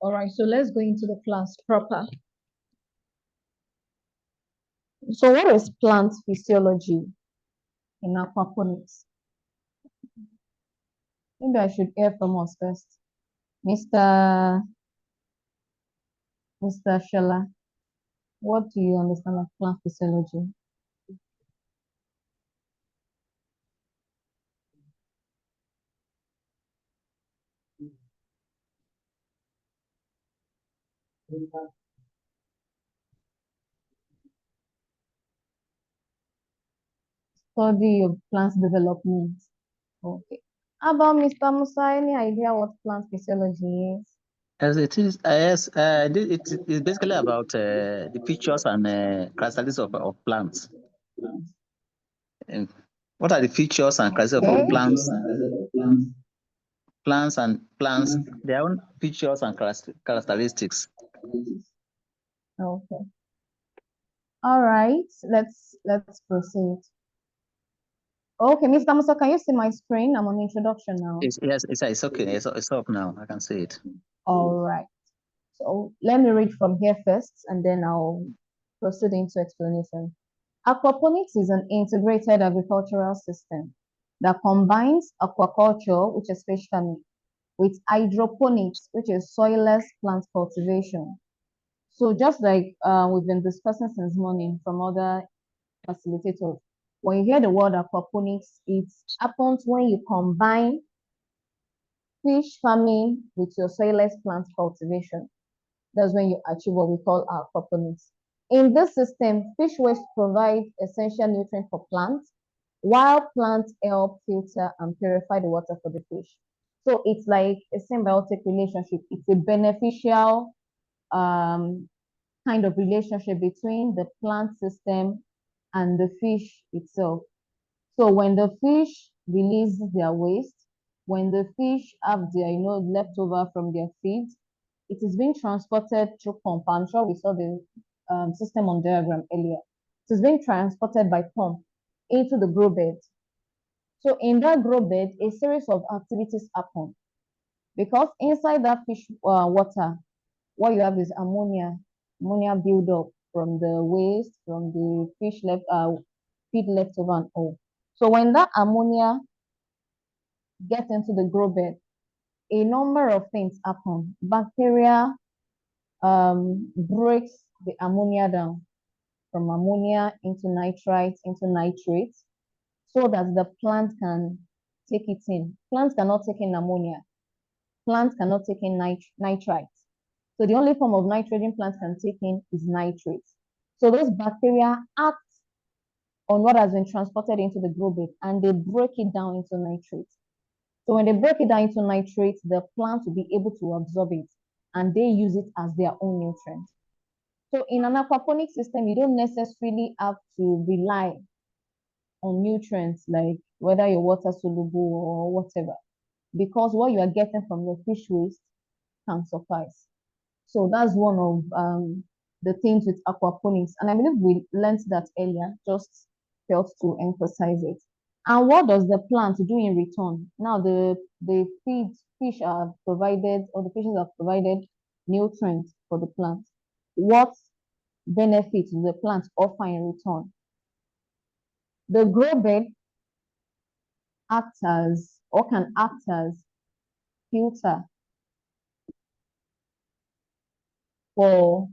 All right, so let's go into the class proper. So what is plant physiology in aquaponics? Maybe I should hear from us first. Mr. Shella, what do you understand of plant physiology? Study of plants development. Okay. How about Mr. Musa? Any idea what plant physiology is? As it is, yes, it's basically about the features and characteristics of plants. What are the features and characteristics of plants? Plants, their own features and characteristics. Okay. All right. Let's proceed. Okay, Mr. Musa, can you see my screen? I'm on introduction now. Yes, it's okay. It's up now. I can see it. All right. So let me read from here first, and then I'll proceed into explanation. Aquaponics is an integrated agricultural system that combines aquaculture, which is fish farming, with hydroponics, which is soilless plant cultivation. So just like we've been discussing since morning from other facilitators, when you hear the word aquaponics, it happens when you combine fish farming with your soilless plant cultivation. That's when you achieve what we call aquaponics. In this system, fish waste provide essential nutrients for plants, while plants help filter and purify the water for the fish. So it's like a symbiotic relationship. It's a beneficial kind of relationship between the plant system and the fish itself. So when the fish release their waste, when the fish have their, leftover from their feed, it is being transported through pump. I'm sure we saw the system on diagram earlier. It is being transported by pump into the grow bed. So in that grow bed, a series of activities happen because inside that fish water, what you have is ammonia buildup from the waste, from the fish feed leftover and all. So when that ammonia gets into the grow bed, a number of things happen. Bacteria breaks the ammonia down from ammonia into nitrites, into nitrates, so that the plant can take it in. Plants cannot take in ammonia. Plants cannot take in nitrites. So the only form of nitrogen plants can take in is nitrates. So those bacteria act on what has been transported into the grow bed and they break it down into nitrates. So when they break it down into nitrates, the plant will be able to absorb it and they use it as their own nutrient. So in an aquaponic system, you don't necessarily have to rely on nutrients like whether you're water soluble or whatever, because what you are getting from the fish waste can suffice. So that's one of the things with aquaponics. And I believe we learned that earlier, just felt to emphasize it. And what does the plant do in return? Now the fish are provided, or the fishes are provided nutrients for the plant. What benefits do the plant offer in return? The grow bed acts as or can act as filter for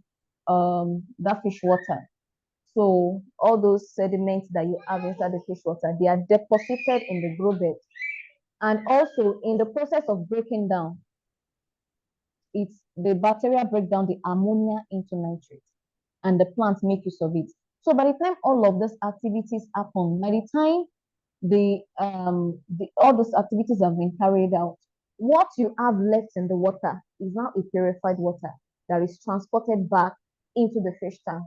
that fish water. So all those sediments that you have inside the fish water, they are deposited in the grow bed. And also in the process of breaking down, it's the bacteria break down the ammonia into nitrates and the plants make use of it. So by the time all of these activities happen, by the time all those activities have been carried out, what you have left in the water is now a purified water that is transported back into the fish tank.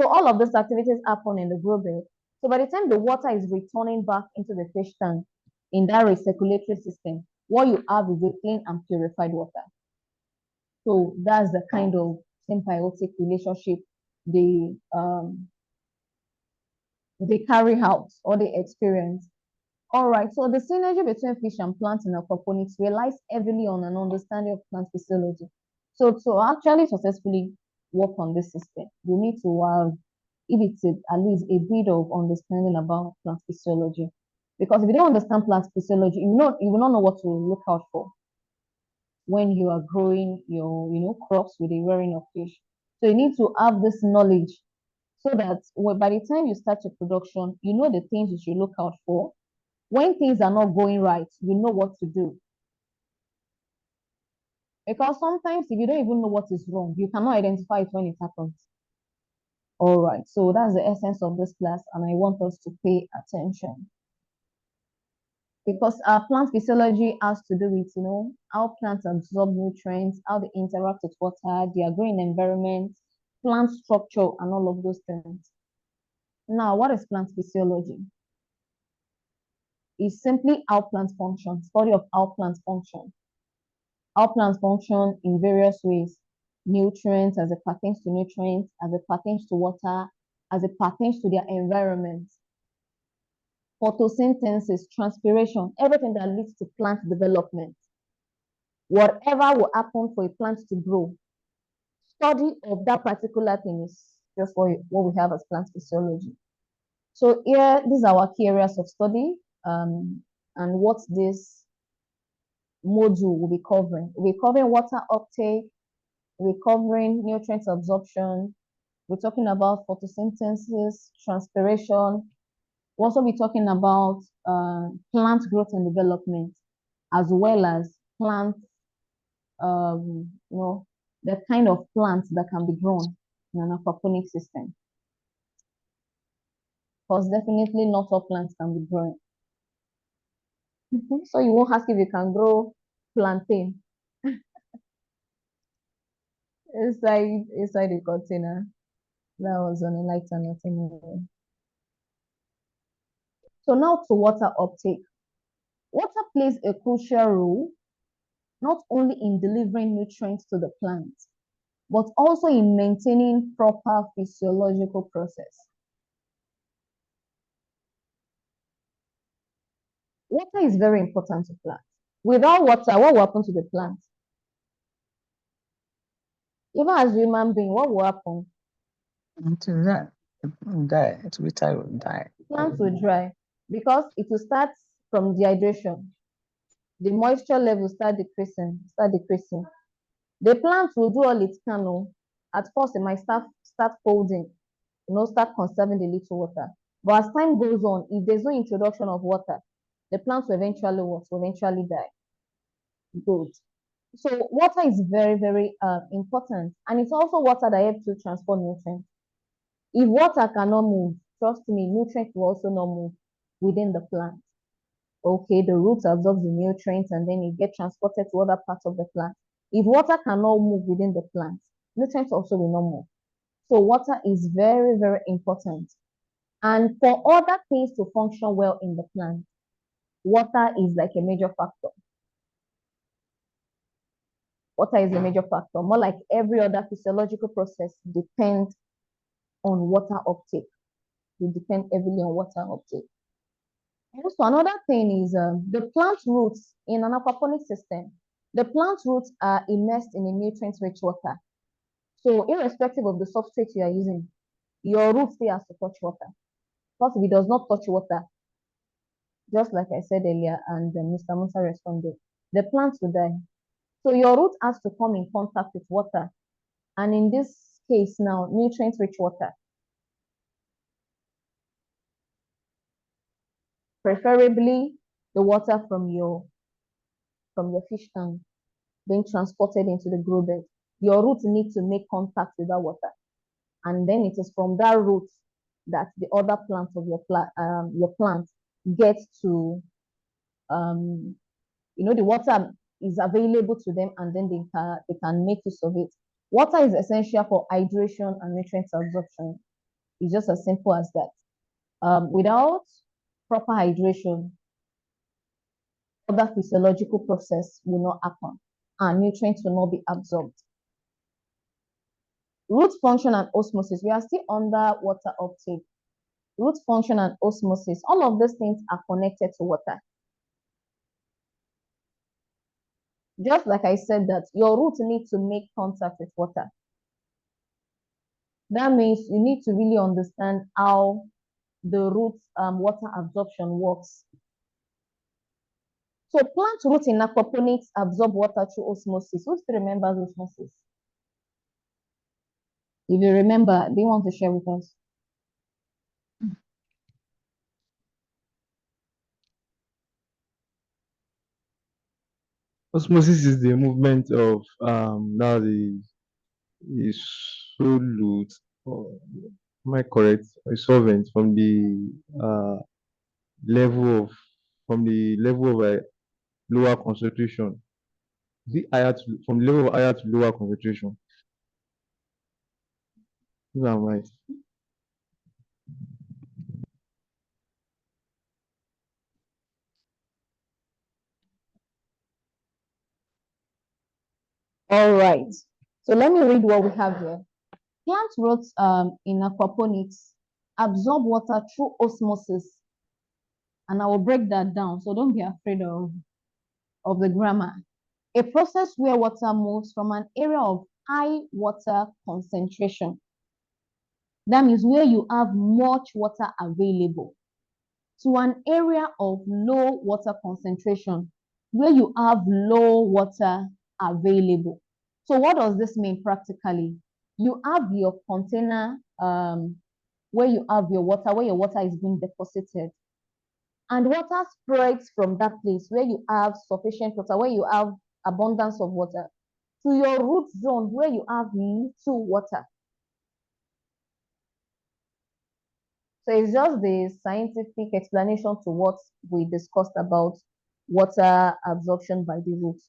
So all of these activities happen in the grow bed. So by the time the water is returning back into the fish tank in that recirculatory system, what you have is a clean and purified water. So that's the kind of symbiotic relationship they carry out or they experience. All right, so the synergy between fish and plants in aquaponics relies heavily on an understanding of plant physiology. So to actually successfully work on this system, you need to have, if it's at least a bit of understanding about plant physiology. Because if you don't understand plant physiology, you will not know what to look out for when you are growing your, crops with a rearing of fish. So you need to have this knowledge so that by the time you start your production, you know the things you should look out for. When things are not going right, you know what to do. Because sometimes if you don't even know what is wrong, you cannot identify it when it happens. All right, so that's the essence of this class, and I want us to pay attention. Because our plant physiology has to do with, how plants absorb nutrients, how they interact with water, their growing environment, plant structure, and all of those things. Now, what is plant physiology? It's simply how plants function, study of how plants function. How plants function in various ways. Nutrients, as it pertains to nutrients, as it pertains to water, as it pertains to their environment. Photosynthesis, transpiration, everything that leads to plant development. Whatever will happen for a plant to grow, study of that particular thing is just what we have as plant physiology. So here, these are our key areas of study, and what this module will be covering. We'll be covering water uptake, we're covering nutrient absorption, we're talking about photosynthesis, transpiration. We'll also be talking about plant growth and development, as well as plant, the kind of plants that can be grown in an aquaponic system. Because definitely not all plants can be grown. So you won't ask if you can grow plantain inside the container. That was on a lighter note anyway. So now to water uptake. Water plays a crucial role not only in delivering nutrients to the plant, but also in maintaining proper physiological process. Water is very important to plants. Without water, what will happen to the plant? Even as human being, what will happen? Until that, die. It will be tired, will die. Plants will dry because it will start from dehydration. The moisture level start decreasing. The plant will do all it can. At first, it might start folding, start conserving the little water. But as time goes on, if there's no introduction of water, the plant will eventually die. Good. So water is very, very important. And it's also water that helps to transport nutrients. If water cannot move, trust me, nutrients will also not move within the plant. Okay, the roots absorb the nutrients and then it gets transported to other parts of the plant. If water cannot move within the plant, nutrients also will not move. So water is very, very important. And for other things to function well in the plant, water is like a major factor. Water is a major factor. More like every other physiological process depends on water uptake. They depend heavily on water uptake. Also, another thing is the plant roots in an aquaponic system. The plant roots are immersed in a nutrient-rich water. So irrespective of the substrate you are using, your roots still has to touch water. Because if it does not touch water, just like I said earlier, and Mr. Musa responded, the plants will die. So your root has to come in contact with water. And in this case now, nutrient-rich water. Preferably the water from your fish tank being transported into the grow bed. Your roots need to make contact with that water. And then it is from that root that the other plants of your plant get to, the water is available to them and then they can make use of it. Water is essential for hydration and nutrient absorption. It's just as simple as that. Without proper hydration, other physiological process will not happen and nutrients will not be absorbed. Root function and osmosis, we are still under water uptake. root function and osmosis. All of these things are connected to water. Just like I said that your roots need to make contact with water. That means you need to really understand how the roots water absorption works. So plant roots in aquaponics absorb water through osmosis. Who still remembers osmosis? If you remember, do you want to share with us? Osmosis is the movement of now the solute, or am I correct? A solvent from the level of a lower concentration. From the level of higher to lower concentration. Is that right? All right. So let me read what we have here. Plant roots in aquaponics absorb water through osmosis. And I will break that down. So don't be afraid of the grammar. A process where water moves from an area of high water concentration. That means where you have much water available, to an area of low water concentration, where you have low water available. So what does this mean practically? You have your container where you have your water, where your water is being deposited. And water spreads from that place where you have sufficient water, where you have abundance of water, to your root zone where you have little water. So it's just the scientific explanation to what we discussed about water absorption by the roots.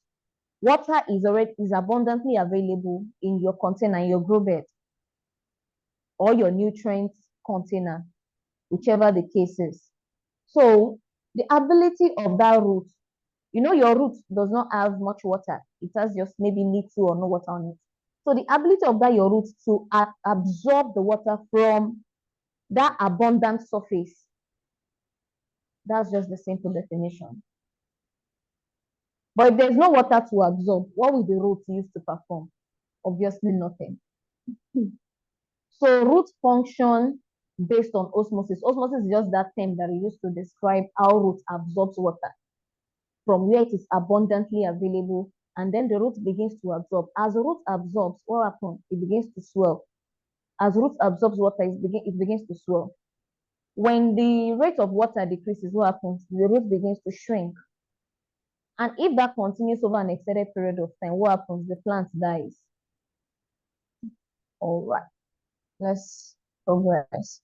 Water is abundantly available in your container, in your grow bed, or your nutrients container, whichever the case is. So the ability of that root, your root does not have much water. It has just maybe little or no water on it. So the ability of that your root to absorb the water from that abundant surface, that's just the simple definition. But if there's no water to absorb, what will the roots use to perform? Obviously nothing. So root function based on osmosis. Osmosis is just that term that we use to describe how root absorbs water from where it is abundantly available, and then the root begins to absorb. As the root absorbs, what happens? It begins to swell. As root absorbs water, it begins to swell. When the rate of water decreases, what happens? The root begins to shrink. And if that continues over an extended period of time, what happens? The plant dies. All right, let's progress.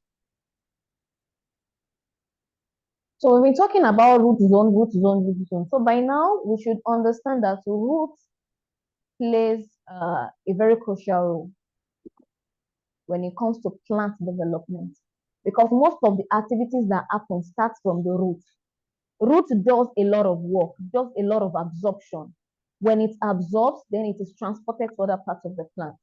So we've been talking about root zone, root zone, root zone. So by now, we should understand that root plays a very crucial role when it comes to plant development, because most of the activities that happen starts from the root. Root does a lot of work, does a lot of absorption. When it absorbs, then it is transported to other parts of the plant.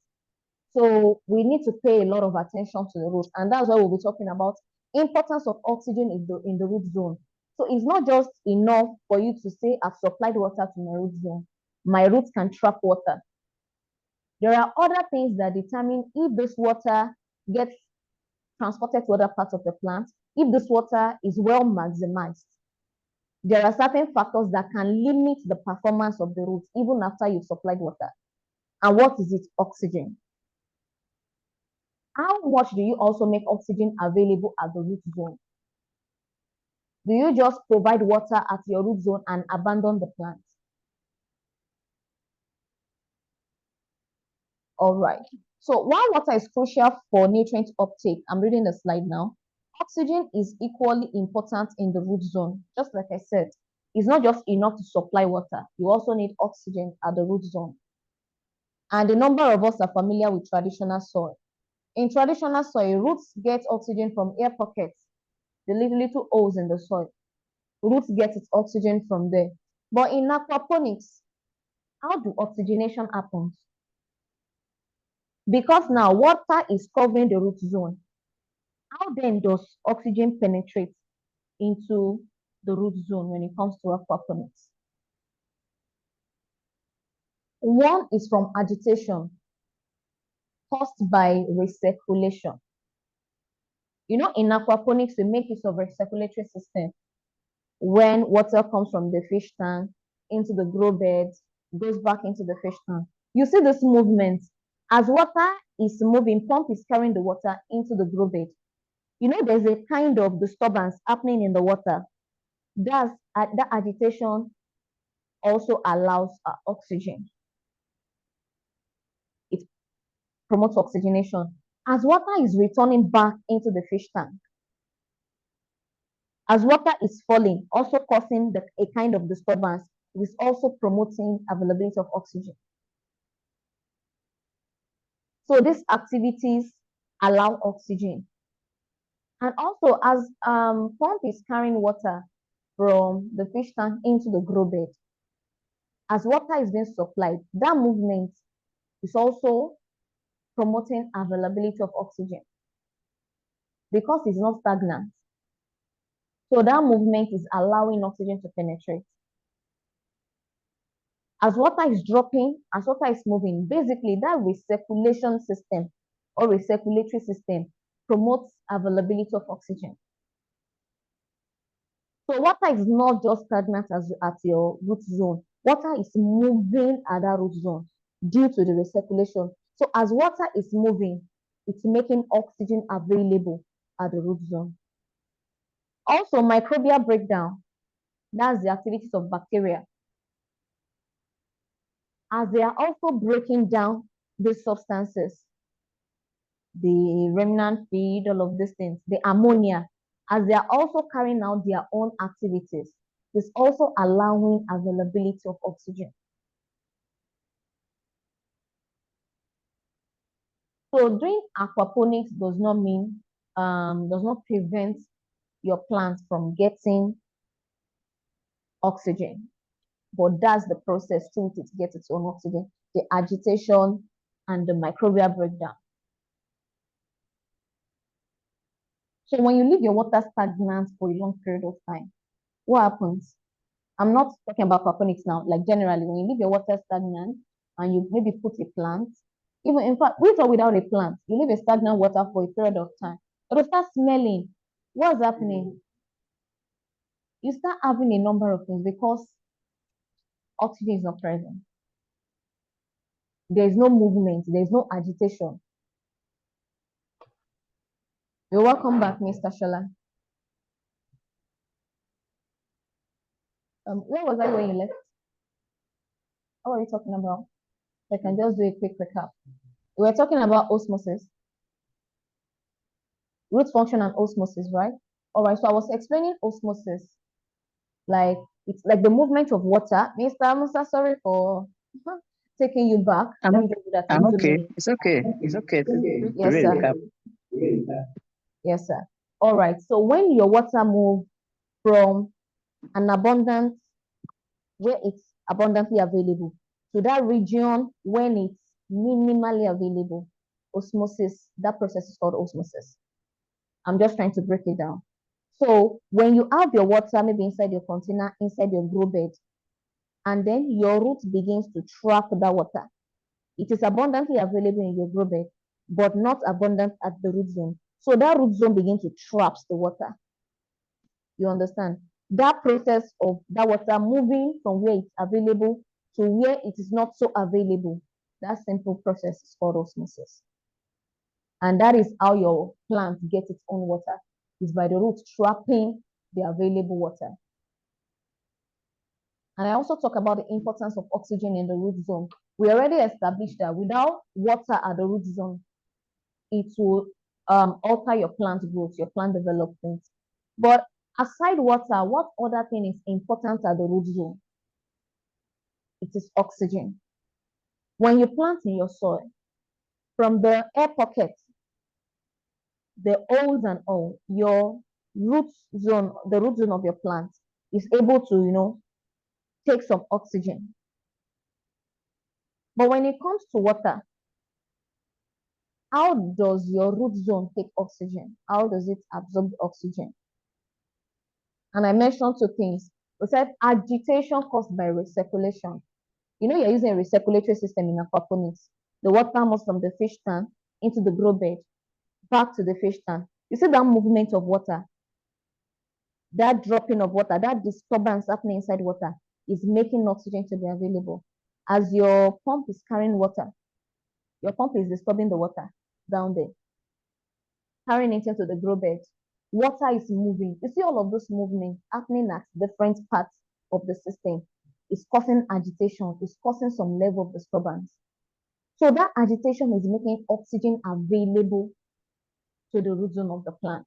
So we need to pay a lot of attention to the root, and that's why we'll be talking about importance of oxygen in the root zone. So it's not just enough for you to say, I've supplied water to my root zone. My roots can trap water. There are other things that determine if this water gets transported to other parts of the plant, if this water is well maximized. There are certain factors that can limit the performance of the roots even after you've supplied water. And what is it? Oxygen. How much do you also make oxygen available at the root zone? Do you just provide water at your root zone and abandon the plant? All right. So while water is crucial for nutrient uptake, I'm reading the slide now. Oxygen is equally important in the root zone. Just like I said, it's not just enough to supply water. You also need oxygen at the root zone. And a number of us are familiar with traditional soil. In traditional soil, roots get oxygen from air pockets, the little holes in the soil. Roots get its oxygen from there. But in aquaponics, how do oxygenation happen? Because now water is covering the root zone. How then does oxygen penetrate into the root zone when it comes to aquaponics? One is from agitation caused by recirculation. You know, in aquaponics, we make use of recirculatory system. When water comes from the fish tank into the grow bed, goes back into the fish tank. You see this movement. As water is moving, pump is carrying the water into the grow bed. You know, there's a kind of disturbance happening in the water. That agitation also allows oxygen. It promotes oxygenation. As water is returning back into the fish tank, as water is falling, also causing a kind of disturbance, it is also promoting availability of oxygen. So these activities allow oxygen. And also, as pump is carrying water from the fish tank into the grow bed, as water is being supplied, that movement is also promoting availability of oxygen because it's not stagnant. So that movement is allowing oxygen to penetrate. As water is dropping, as water is moving, basically that recirculation system or recirculatory system promotes availability of oxygen. So water is not just stagnant at your root zone. Water is moving at that root zone due to the recirculation. So as water is moving, it's making oxygen available at the root zone. Also, microbial breakdown, that's the activities of bacteria. As they are also breaking down these substances, the remnant feed, all of these things, the ammonia, as they are also carrying out their own activities, is also allowing availability of oxygen. So doing aquaponics does not prevent your plants from getting oxygen, but that's the process through which it gets its own oxygen, the agitation and the microbial breakdown. So when you leave your water stagnant for a long period of time, what happens? I'm not talking about aquaponics now, like generally, when you leave your water stagnant and you maybe put a plant, even in fact, with or without a plant, you leave a stagnant water for a period of time, it'll start smelling. What's happening? You start having a number of things because oxygen is not present. There is no movement, there is no agitation. You're welcome back, Mr. Shola. Where was I when you left? What are you talking about? I can just do a quick recap. We were talking about osmosis, root function and osmosis, right? All right, so I was explaining osmosis, like it's like the movement of water. Mr. Musa, sorry for taking you back. Let me just do that. I'm okay. It's okay. It's okay to Yes, read sir. Yes, sir. All right. So when your water moves from an abundant, where it's abundantly available, to that region when it's minimally available, osmosis, that process is called osmosis. I'm just trying to break it down. So when you have your water maybe inside your container, inside your grow bed, and then your root begins to trap that water, it is abundantly available in your grow bed, but not abundant at the root zone. So that root zone begins to trap the water. You understand? That process of that water moving from where it's available to where it is not so available, that simple process is called osmosis. And that is how your plant gets its own water, is by the roots trapping the available water. And I also talk about the importance of oxygen in the root zone. We already established that without water at the root zone, it will alter your plant growth, your plant development. But aside water, what other thing is important at the root zone? It is oxygen. When you plant in your soil, from the air pockets, the holes and all, your root zone, the root zone of your plant is able to, take some oxygen. But when it comes to water, How does your root zone take oxygen? How does it absorb oxygen? And I mentioned two things. We said agitation caused by recirculation. You know, you're using a recirculatory system in aquaponics. The water moves from the fish tank into the grow bed, back to the fish tank. You see that movement of water, that dropping of water, that disturbance happening inside water is making oxygen to be available. As your pump is carrying water, your pump is disturbing the water down there, carrying it into the grow bed. Water is moving. You see all of those movements happening at different parts of the system. It's causing agitation. It's causing some level of disturbance. So that agitation is making oxygen available to the root zone of the plant.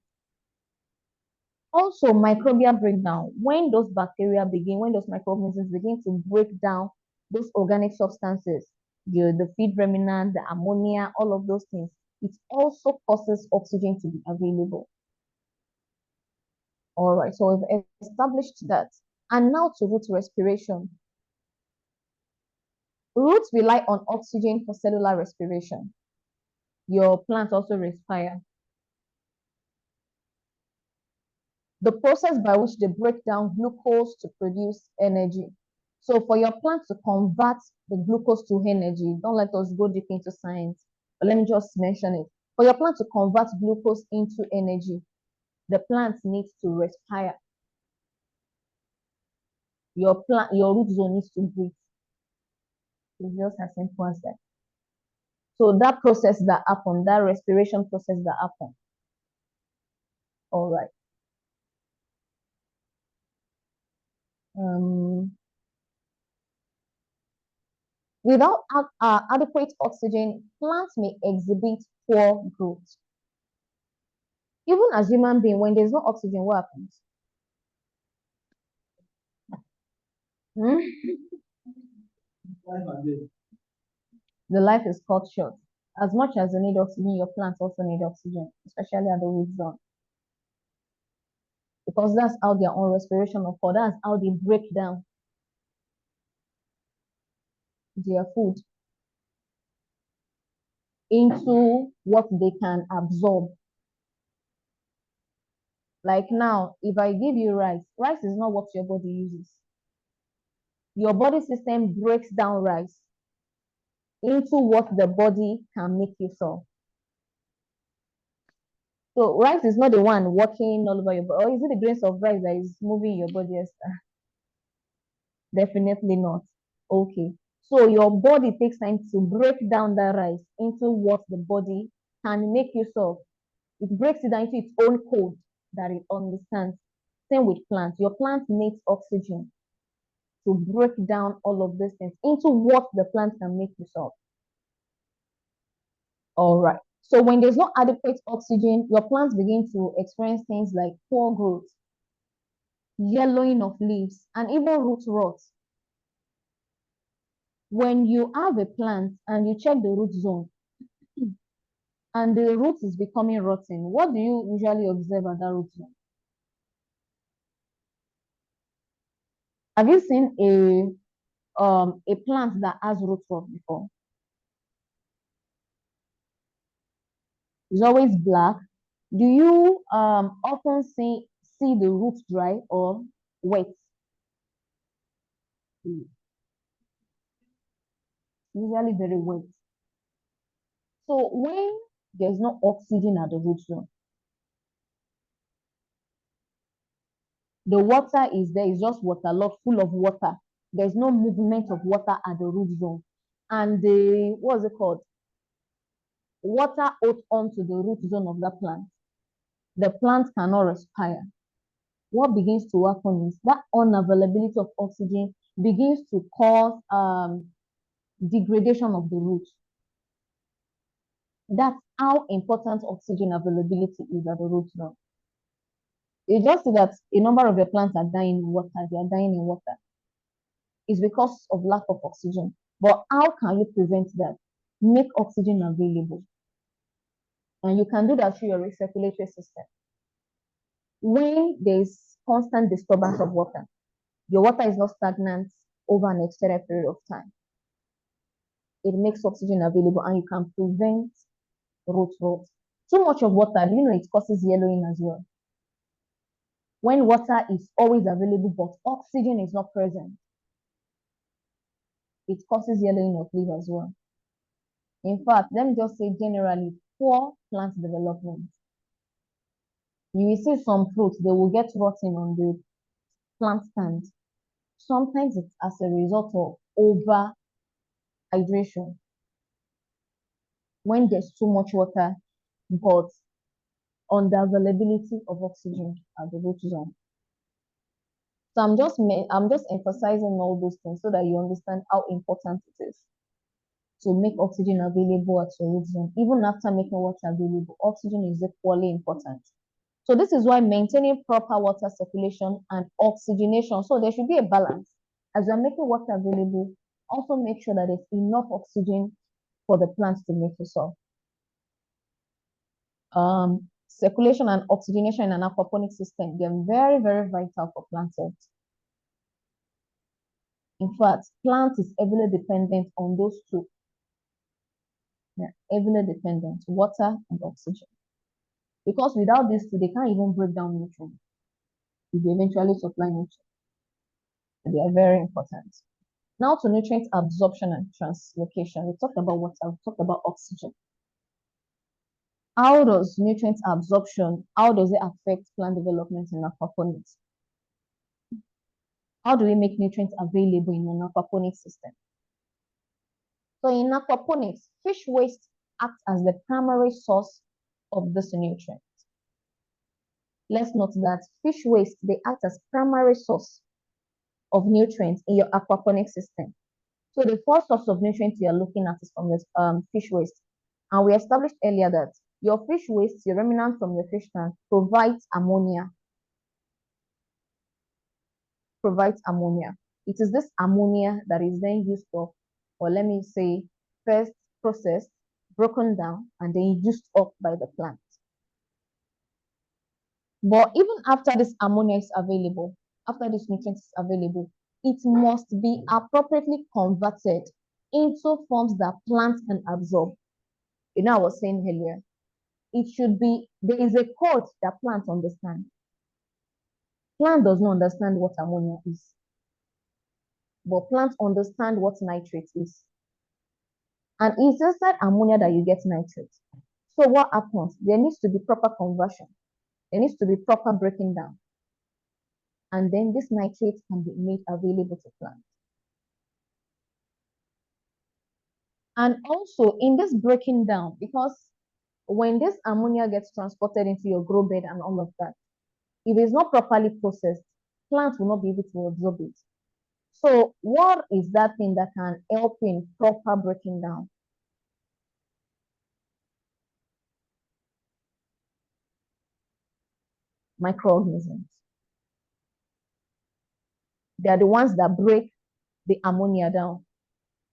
Also, microbial breakdown. When those bacteria begin, when those microorganisms begin to break down those organic substances, the feed remnant, the ammonia, all of those things, it also causes oxygen to be available. All right, so we've established that. And now to root respiration. Roots rely on oxygen for cellular respiration. Your plants also respire. The process by which they break down glucose to produce energy. So for your plant to convert the glucose to energy, don't let us go deep into science, but let me just mention it. For your plant to convert glucose into energy, the plant needs to respire. Your root zone needs to breathe. It's just as simple as that. So that process that happened, that respiration process that happened. All right. Without adequate oxygen, plants may exhibit poor growth. Even as human beings, when there's no oxygen, what happens? Hmm? The life is cut short. As much as you need oxygen, your plants also need oxygen, especially at the root zone. Because that's how their own respiration occurs. That's how they break down their food into what they can absorb. Like now, if I give you rice, rice is not what your body uses. Your body system breaks down rice into what the body can make use of. So rice is not the one working all over your body. Or is it the grains of rice that is moving your body, Esther? Definitely not. Okay. So your body takes time to break down that rice into what the body can make use of. It breaks it down into its own code that it understands. Same with plants. Your plant needs oxygen to break down all of these things into what the plant can make use of. All right. So when there's not adequate oxygen, your plants begin to experience things like poor growth, yellowing of leaves, and even root rot. When you have a plant and you check the root zone and the root is becoming rotten, what do you usually observe at that root zone? Have you seen a plant that has root rot before? It's always black. Do you often see the roots dry or wet? Usually very wet. So when there's no oxygen at the root zone, the water is there, it's just waterlogged, full of water. There's no movement of water at the root zone. And the, what's it called? Water out onto the root zone of the plant. The plant cannot respire. What begins to happen is that unavailability of oxygen begins to cause degradation of the root. That's how important oxygen availability is at the root zone. You just see that a number of your plants are dying in water, they are dying in water. It's because of lack of oxygen. But how can you prevent that? Make oxygen available. And you can do that through your recirculatory system. When there's constant disturbance of water, your water is not stagnant over an extended period of time. It makes oxygen available and you can prevent rot. Too much of water, you know, it causes yellowing as well. When water is always available, but oxygen is not present, it causes yellowing of leaf as well. In fact, let me just say generally, poor plant development. You will see some fruits, they will get rotten on the plant stand. Sometimes it's as a result of over hydration. When there's too much water, but under availability of oxygen at the root zone. So I'm just emphasizing all those things so that you understand how important it is to make oxygen available at your root zone. Even after making water available, oxygen is equally important. So this is why maintaining proper water circulation and oxygenation. So there should be a balance. As you're making water available, also make sure that there's enough oxygen for the plants to make itself. Circulation and oxygenation in an aquaponic system, they're very, very vital for plant health. In fact, plant is heavily dependent on those two. They're heavily dependent, water and oxygen. Because without these two, they can't even break down nutrients. If they eventually supply nutrients. They are very important. Now to nutrient absorption and translocation. We talked about water, we talked about oxygen. How does nutrient absorption, how does it affect plant development in aquaponics? How do we make nutrients available in an aquaponic system? So in aquaponics, fish waste acts as the primary source of this nutrient. Let's note that fish waste, they act as primary source of nutrients in your aquaponic system. So the first source of nutrients you're looking at is from this fish waste. And we established earlier that your fish waste, your remnant from your fish tank, provides ammonia. It is this ammonia that is then used up, or let me say, first processed, broken down, and then used up by the plant. But even after this ammonia is available, after this nutrient is available, it must be appropriately converted into forms that plants can absorb. You know, I was saying earlier, there is a code that plants understand. Plant does not understand what ammonia is, but plants understand what nitrate is. And it's inside ammonia that you get nitrate. So what happens? There needs to be proper conversion. There needs to be proper breaking down. And then this nitrate can be made available to plants. And also in this breaking down, because when this ammonia gets transported into your grow bed and all of that, if it's not properly processed, plants will not be able to absorb it. So what is that thing that can help in proper breaking down? Microorganisms. They are the ones that break the ammonia down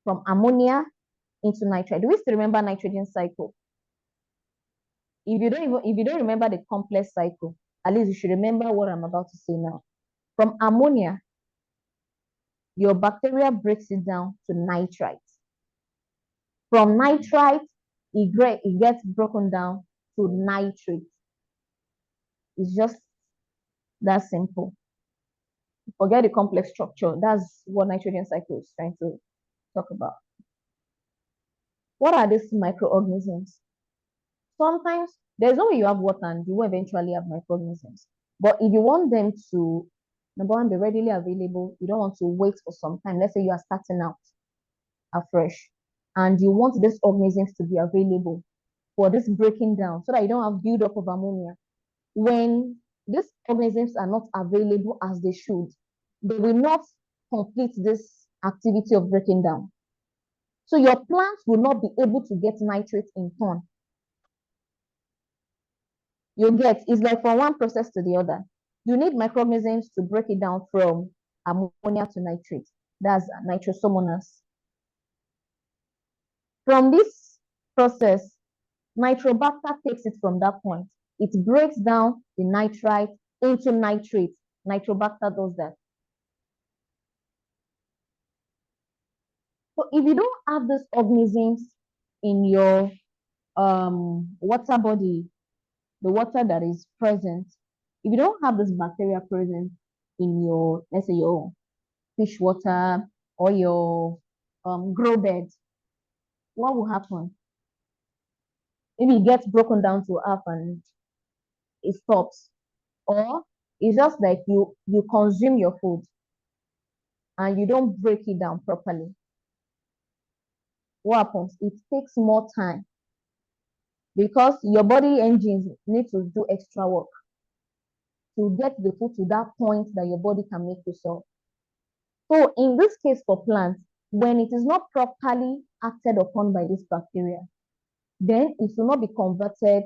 from ammonia into nitrate. Do we still remember nitrogen cycle? If you don't remember the complex cycle, at least you should remember what I'm about to say now. From ammonia, your bacteria breaks it down to nitrite. From nitrite, it gets broken down to nitrate. It's just that simple. Forget the complex structure. That's what nitrogen cycle is trying to talk about. What are these microorganisms? Sometimes there's no way you have water and you will eventually have microorganisms. But if you want them to, number one, be readily available, you don't want to wait for some time. Let's say you are starting out afresh and you want these organisms to be available for this breaking down so that you don't have buildup of ammonia. When these organisms are not available as they should, they will not complete this activity of breaking down. So your plants will not be able to get nitrate in turn. It's like from one process to the other. You need microorganisms to break it down from ammonia to nitrate. That's nitrosomonas. From this process, Nitrobacter takes it from that point. It breaks down the nitrite into nitrate. Nitrobacter does that. So if you don't have these organisms in your water body, the water that is present, if you don't have this bacteria present in your, let's say your fish water or your grow bed, what will happen? Maybe it gets broken down to half and it stops. Or it's just like you consume your food and you don't break it down properly. What happens? It takes more time because your body engines need to do extra work to get the food to that point that your body can make yourself. So in this case for plants, when it is not properly acted upon by this bacteria, then it will not be converted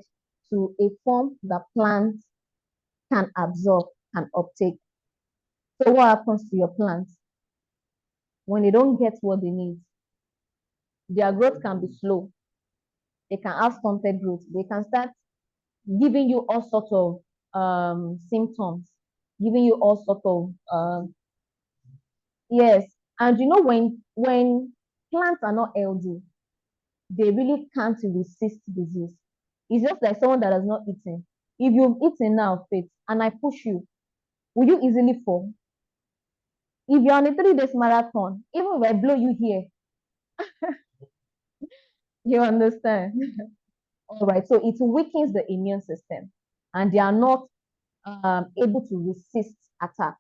to a form that plants can absorb and uptake. So what happens to your plants? When they don't get what they need, their growth can be slow. They can have stunted growth. They can start giving you all sorts of symptoms, giving you all sorts of yes. And you know when plants are not healthy, they really can't resist disease. It's just like someone that has not eaten. If you've eaten now, Faith, and I push you, will you easily fall? If you're on a 3 days marathon, even if I blow you here, you understand? All right. So it weakens the immune system, and they are not able to resist attack.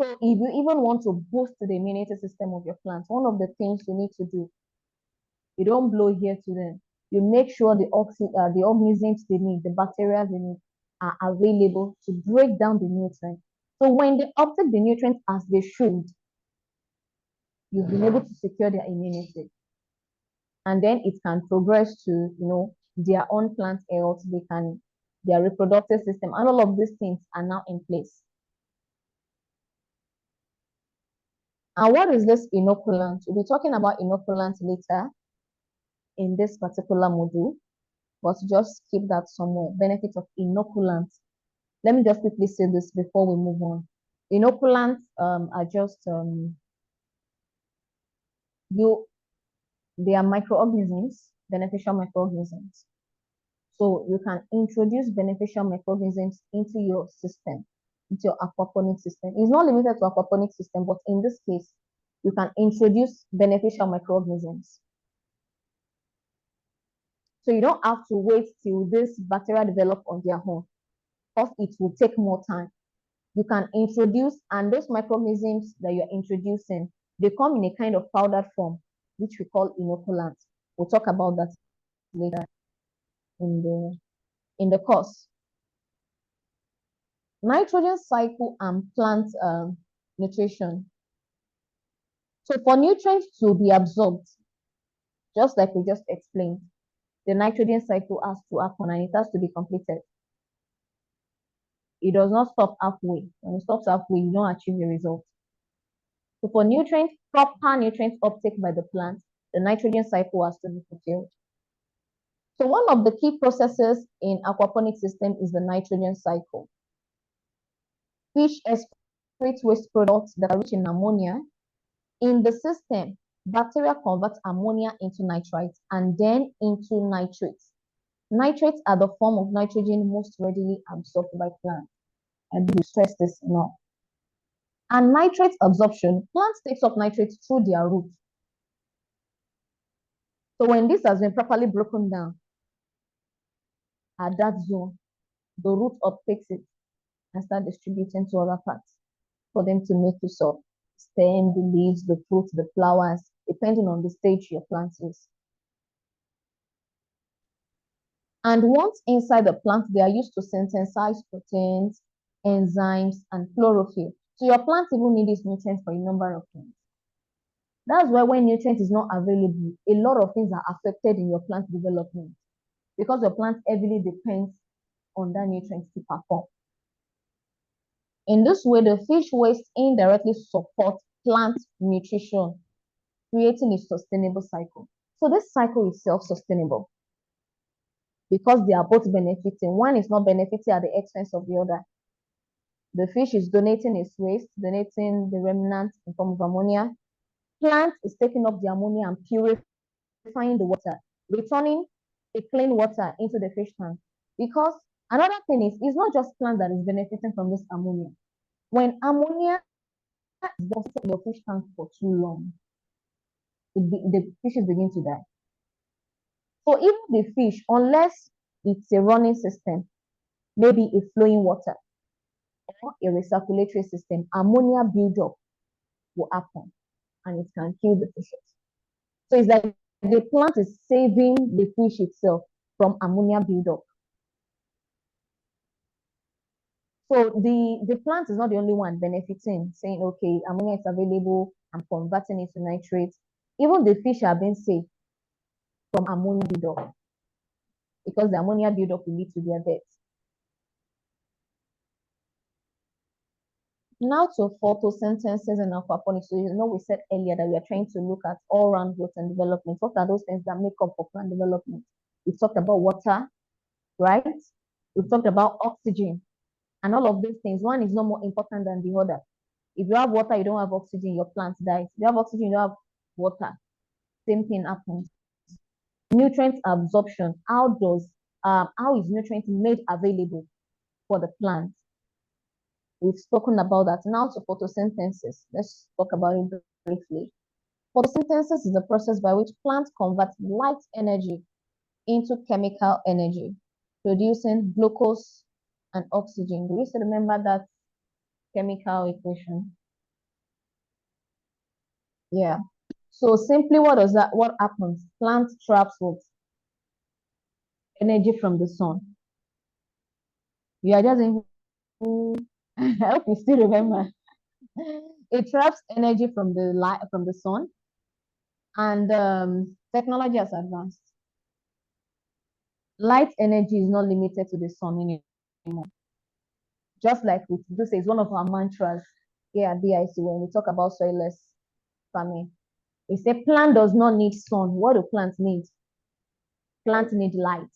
So if you even want to boost the immunity system of your plants, one of the things you need to do, you don't blow here to them. You make sure the organisms they need, the bacteria they need, are available to break down the nutrients. So when they uptake the nutrients as they should, you've been able to secure their immunity. And then it can progress to, their own plant health, their reproductive system, and all of these things are now in place. And what is this inoculant? We'll be talking about inoculant later in this particular module, but just keep that somewhere. Benefits of inoculants. Let me just quickly say this before we move on. Inoculants are just they are microorganisms, beneficial microorganisms. So you can introduce beneficial microorganisms into your system, into your aquaponic system. It's not limited to aquaponic system, but in this case, you can introduce beneficial microorganisms. So you don't have to wait till this bacteria develop on their own, because it will take more time. You can introduce, and those microorganisms that you're introducing, they come in a kind of powdered form, which we call inoculants. We'll talk about that later in the course. Nitrogen cycle and plant nutrition. So for nutrients to be absorbed, just like we just explained, the nitrogen cycle has to happen and it has to be completed. It does not stop halfway. When it stops halfway, you don't achieve the result. So for nutrients, proper nutrient uptake by the plant, the nitrogen cycle has to be fulfilled. So one of the key processes in aquaponic system is the nitrogen cycle. Fish excrete waste products that are rich in ammonia. In the system, bacteria convert ammonia into nitrites and then into nitrates. Nitrates are the form of nitrogen most readily absorbed by plants. I do stress this now. And nitrate absorption, plants takes up nitrates through their roots. So when this has been properly broken down at that zone, the root uptakes it and start distributing to other parts for them to make use of stem, the leaves, the fruits, the flowers, depending on the stage your plant is. And once inside the plant, they are used to synthesize proteins, enzymes, and chlorophyll. So your plant even need these nutrients for a number of things. That's why when nutrient is not available, a lot of things are affected in your plant development because your plant heavily depends on that nutrient to perform. In this way, the fish waste indirectly supports plant nutrition, creating a sustainable cycle. So this cycle is self-sustainable because they are both benefiting. One is not benefiting at the expense of the other. The fish is donating its waste, donating the remnants in form of ammonia. Plant is taking up the ammonia and purifying purifying the water, returning a clean water into the fish tank. Because another thing is, it's not just plant that is benefiting from this ammonia. When ammonia is deposited in your fish tank for too long, the fishes begin to die. So even the fish, unless it's a running system, maybe a flowing water or a recirculatory system, ammonia buildup will happen and it can kill the fishes. So it's like the plant is saving the fish itself from ammonia buildup. So the plant is not the only one benefiting, saying, okay, ammonia is available, I'm converting it to nitrates. Even the fish are being saved from ammonia buildup because the ammonia buildup will lead to their death. Now to photosynthesis and aquaponics. So you know we said earlier that we are trying to look at all-round growth and development. What are those things that make up for plant development? We talked about water, right? We talked about oxygen and all of these things. One is not more important than the other. If you have water, you don't have oxygen, your plant dies. If you have oxygen, you don't have water. Same thing happens. Nutrient absorption. How is nutrient made available for the plant? We've spoken about that. Now to photosynthesis. Let's talk about it briefly. Photosynthesis is the process by which plants convert light energy into chemical energy, producing glucose and oxygen. Do you still remember that chemical equation? Yeah. So simply what happens? Plant traps what? Energy from the sun. You are just in, I hope you still remember. It traps energy from the light from the sun, and technology has advanced. Light energy is not limited to the sun anymore. Just like we do say, it's one of our mantras here at DIC when we talk about soilless farming. We say plant does not need sun. What do plants need? Plants need light.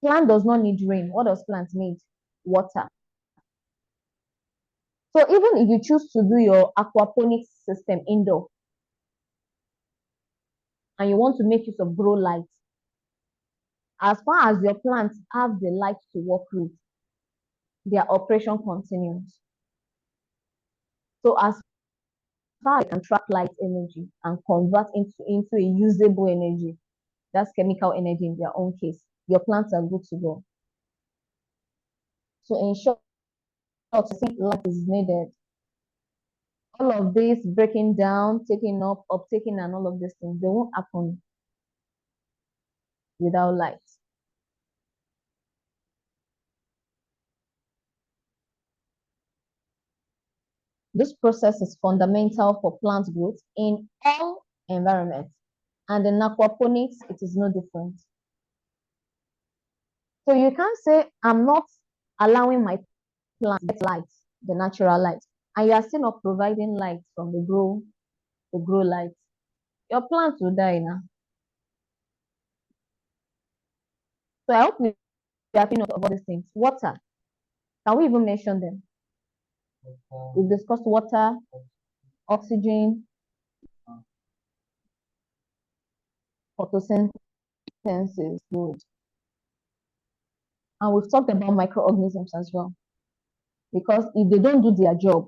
Plant does not need rain. What does plant need? Water. So even if you choose to do your aquaponics system indoor and you want to make use of grow light, as far as your plants have the light to work with, their operation continues. So as far as they can trap light energy and convert into a usable energy, that's chemical energy in their own case, your plants are good to go. So in short, since light is needed, all of this breaking down, taking up, uptaking, and all of these things, they won't happen without light. This process is fundamental for plant growth in all environments. And in aquaponics, it is no different. So you can't say, I'm not allowing my plant to get light, the natural light, and you are still not providing light from the grow light. Your plants will die now. So I hope we are thinking of all these things. Water. Can we even mention them? We've discussed water, oxygen, photosynthesis, good. And we've talked about microorganisms as well. Because if they don't do their job,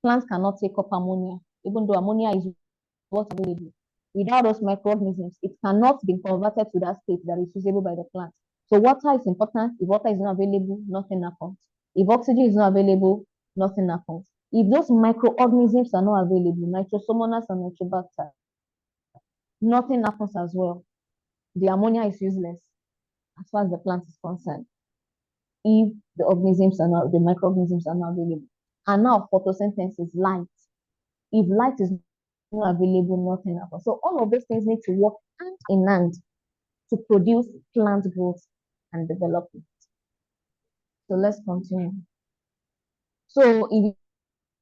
plants cannot take up ammonia, even though ammonia is what's available. Without those microorganisms, it cannot be converted to that state that is usable by the plant. So water is important. If water is not available, nothing happens. If oxygen is not available, nothing happens. If those microorganisms are not available, nitrosomonas and nitrobacter, nothing happens as well. The ammonia is useless as far as the plant is concerned. If the microorganisms are not available. And now photosynthesis, light. If light is not available, nothing happens. So all of these things need to work hand in hand to produce plant growth and development. So let's continue. So if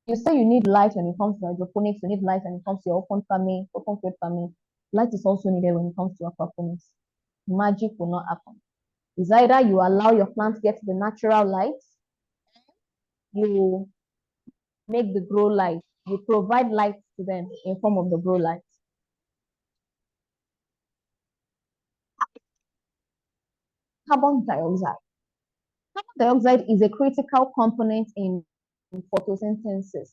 you say you need light when it comes to hydroponics, you need light when it comes to your open farming, open field farming, light is also needed when it comes to aquaponics. Magic will not happen. It's either you allow your plants get the natural light, you make the grow light, you provide light to them in form of the grow light. Carbon dioxide. Carbon dioxide is a critical component in photosynthesis.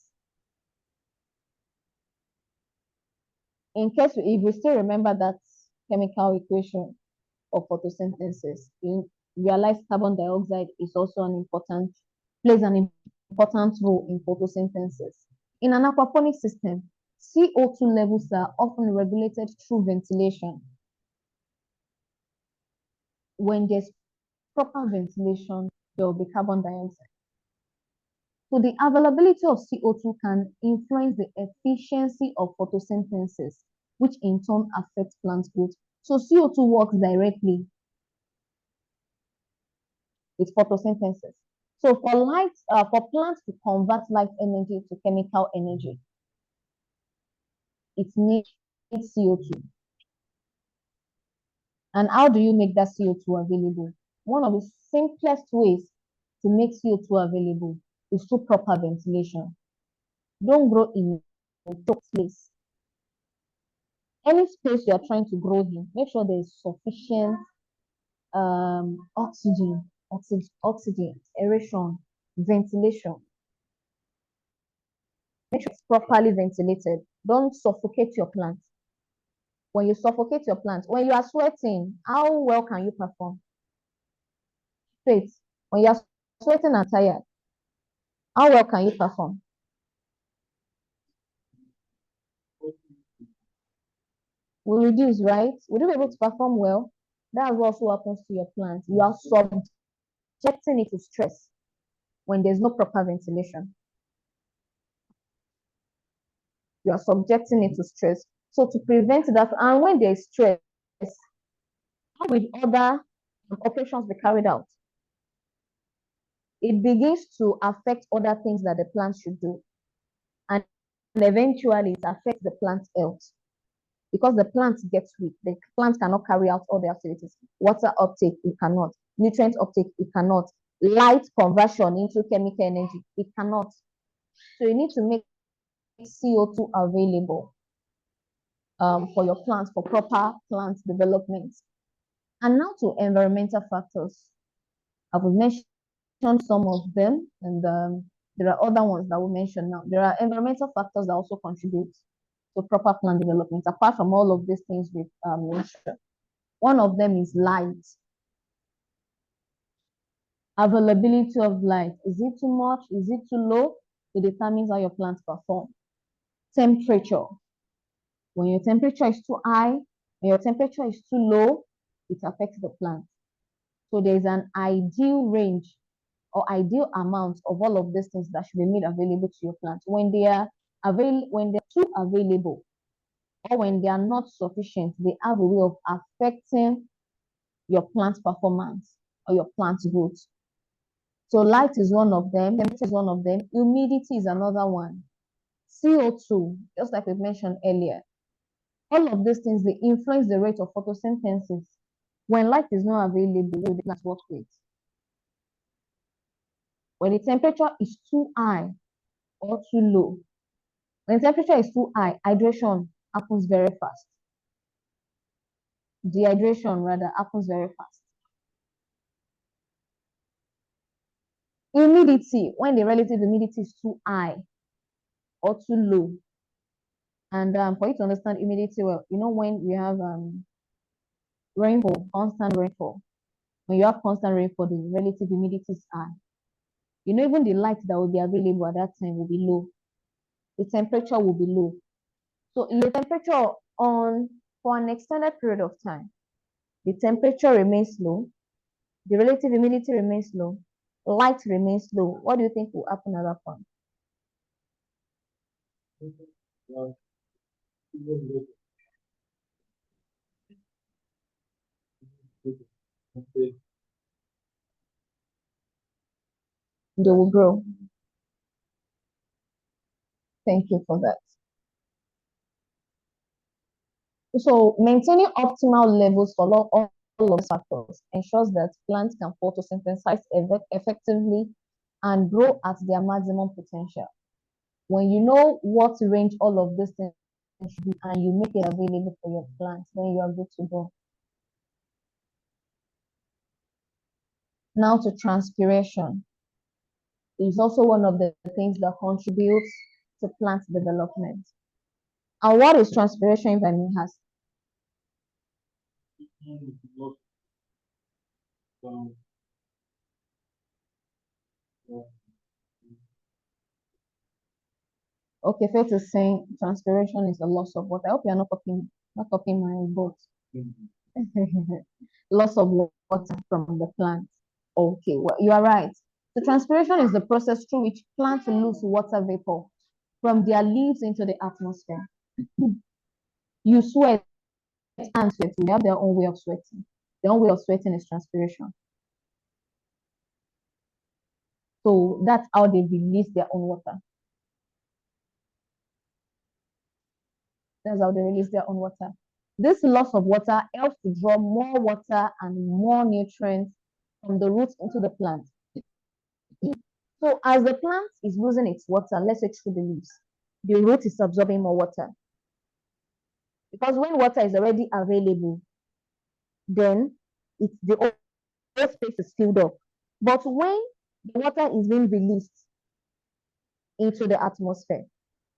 In case if we still remember that chemical equation of photosynthesis, you realize carbon dioxide is also plays an important role in photosynthesis. In an aquaponic system, CO2 levels are often regulated through ventilation. When there's proper ventilation, there will be carbon dioxide. So the availability of CO2 can influence the efficiency of photosynthesis, which in turn affects plant growth. So CO2 works directly with photosynthesis. So for plants to convert light energy to chemical energy, it needs CO2. And how do you make that CO2 available? One of the simplest ways to make CO2 available is through proper ventilation. Don't grow in a choked place. Any space you are trying to grow in, make sure there is sufficient oxygen, aeration, ventilation. Make sure it's properly ventilated. Don't suffocate your plant. When you suffocate your plant, when you are sweating, how well can you perform? Straight. When you are sweating and tired, how well can you perform? Will reduce, right? Will you be able to perform well? That's what also happens to your plant. You are subjecting it to stress when there's no proper ventilation. You are subjecting it to stress. So to prevent that, and when there is stress, how will other operations be carried out? It begins to affect other things that the plant should do. And eventually it affects the plant health. Because the plant gets weak, the plant cannot carry out all the activities. Water uptake, it cannot. Nutrient uptake, it cannot. Light conversion into chemical energy, it cannot. So you need to make CO2 available for your plants, for proper plant development. And now to environmental factors. I will mention some of them, and there are other ones that we'll mention now. There are environmental factors that also contribute to proper plant development, apart from all of these things we've mentioned. One of them is light. Availability of light. Is it too much? Is it too low? It determines how your plants perform. Temperature. When your temperature is too high, when your temperature is too low, it affects the plant. So there's an ideal range or ideal amount of all of these things that should be made available to your plant. When they're too available, or when they are not sufficient, they have a way of affecting your plant performance or your plant growth. So light is one of them, temperature is one of them, humidity is another one. CO2, just like we mentioned earlier. All of these things, they influence the rate of photosynthesis. When light is not available, will the plant work with? When the temperature is too high or too low, when the temperature is too high, hydration happens very fast. Dehydration rather happens very fast. Humidity, when the relative humidity is too high or too low. And for you to understand humidity well, you know when we have rainfall, constant rainfall. When you have constant rainfall, the relative humidity is high. You know, even the light that will be available at that time will be low. The temperature will be low. So if the temperature for an extended period of time, the temperature remains low, the relative humidity remains low, light remains low, what do you think will happen at that point? They will grow. Thank you for that. So maintaining optimal levels for all of these factors ensures that plants can photosynthesize effectively and grow at their maximum potential. When you know what range all of these things should be and you make it available for your plants, then you are good to go. Now to transpiration. It's also one of the things that contributes to plant development. And what is transpiration, if I may ask? Okay, fair to say transpiration is a loss of water. I hope you're not copying my boat. Loss of water from the plant. Okay, well, you are right. The transpiration is the process through which plants lose water vapor from their leaves into the atmosphere. You sweat and sweat. They have their own way of sweating. Their own way of sweating is transpiration. So that's how they release their own water. That's how they release their own water. This loss of water helps to draw more water and more nutrients from the roots into the plant. So as the plant is losing its water, let's say through the leaves, the root is absorbing more water. Because when water is already available, then it's the whole space is filled up. But when the water is being released into the atmosphere,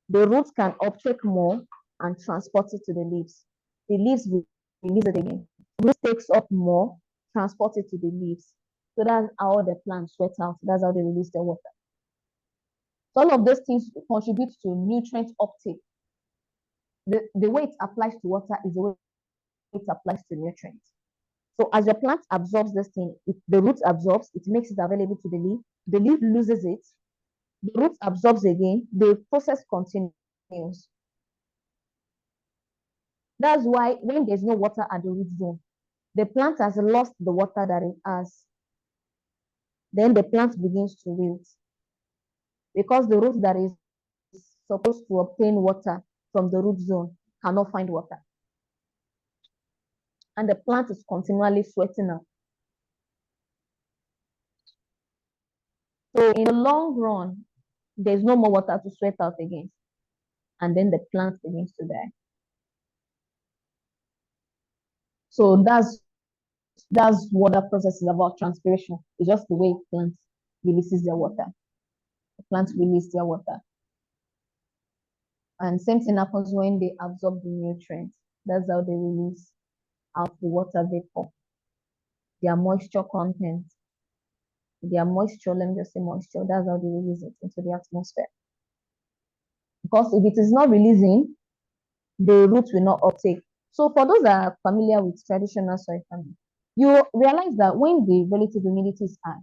the roots can uptake more and transport it to the leaves. The leaves will release it again. The root takes up more, transport it to the leaves. So that's how the plant sweats out. That's how they release the water. So all of those things contribute to nutrient uptake. The way it applies to water is the way it applies to nutrients. So as the plant absorbs this thing, the root absorbs, it makes it available to the leaf loses it, the root absorbs again, the process continues. That's why when there's no water at the root zone, the plant has lost the water that it has. Then the plant begins to wilt because the root that is supposed to obtain water from the root zone cannot find water. And the plant is continually sweating out. So in the long run, there's no more water to sweat out again. And then the plant begins to die. So that's what that process is about, transpiration. It's just the way plants releases their water. The plants release their water. And same thing happens when they absorb the nutrients. That's how they release out the water vapor. Their moisture content. Their moisture, let me just say moisture, that's how they release it into the atmosphere. Because if it is not releasing, the root will not uptake. So for those that are familiar with traditional soil farming, you realize that when the relative humidity is high,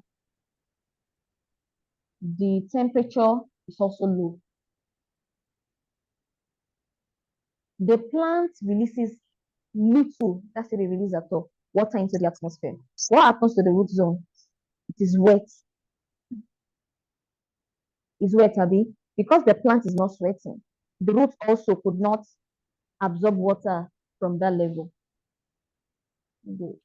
the temperature is also low. The plant releases little, that's the release at all, water into the atmosphere. What happens to the root zone? It is wet. It's wet, Abby. Because the plant is not sweating, the root also could not absorb water from that level. Good.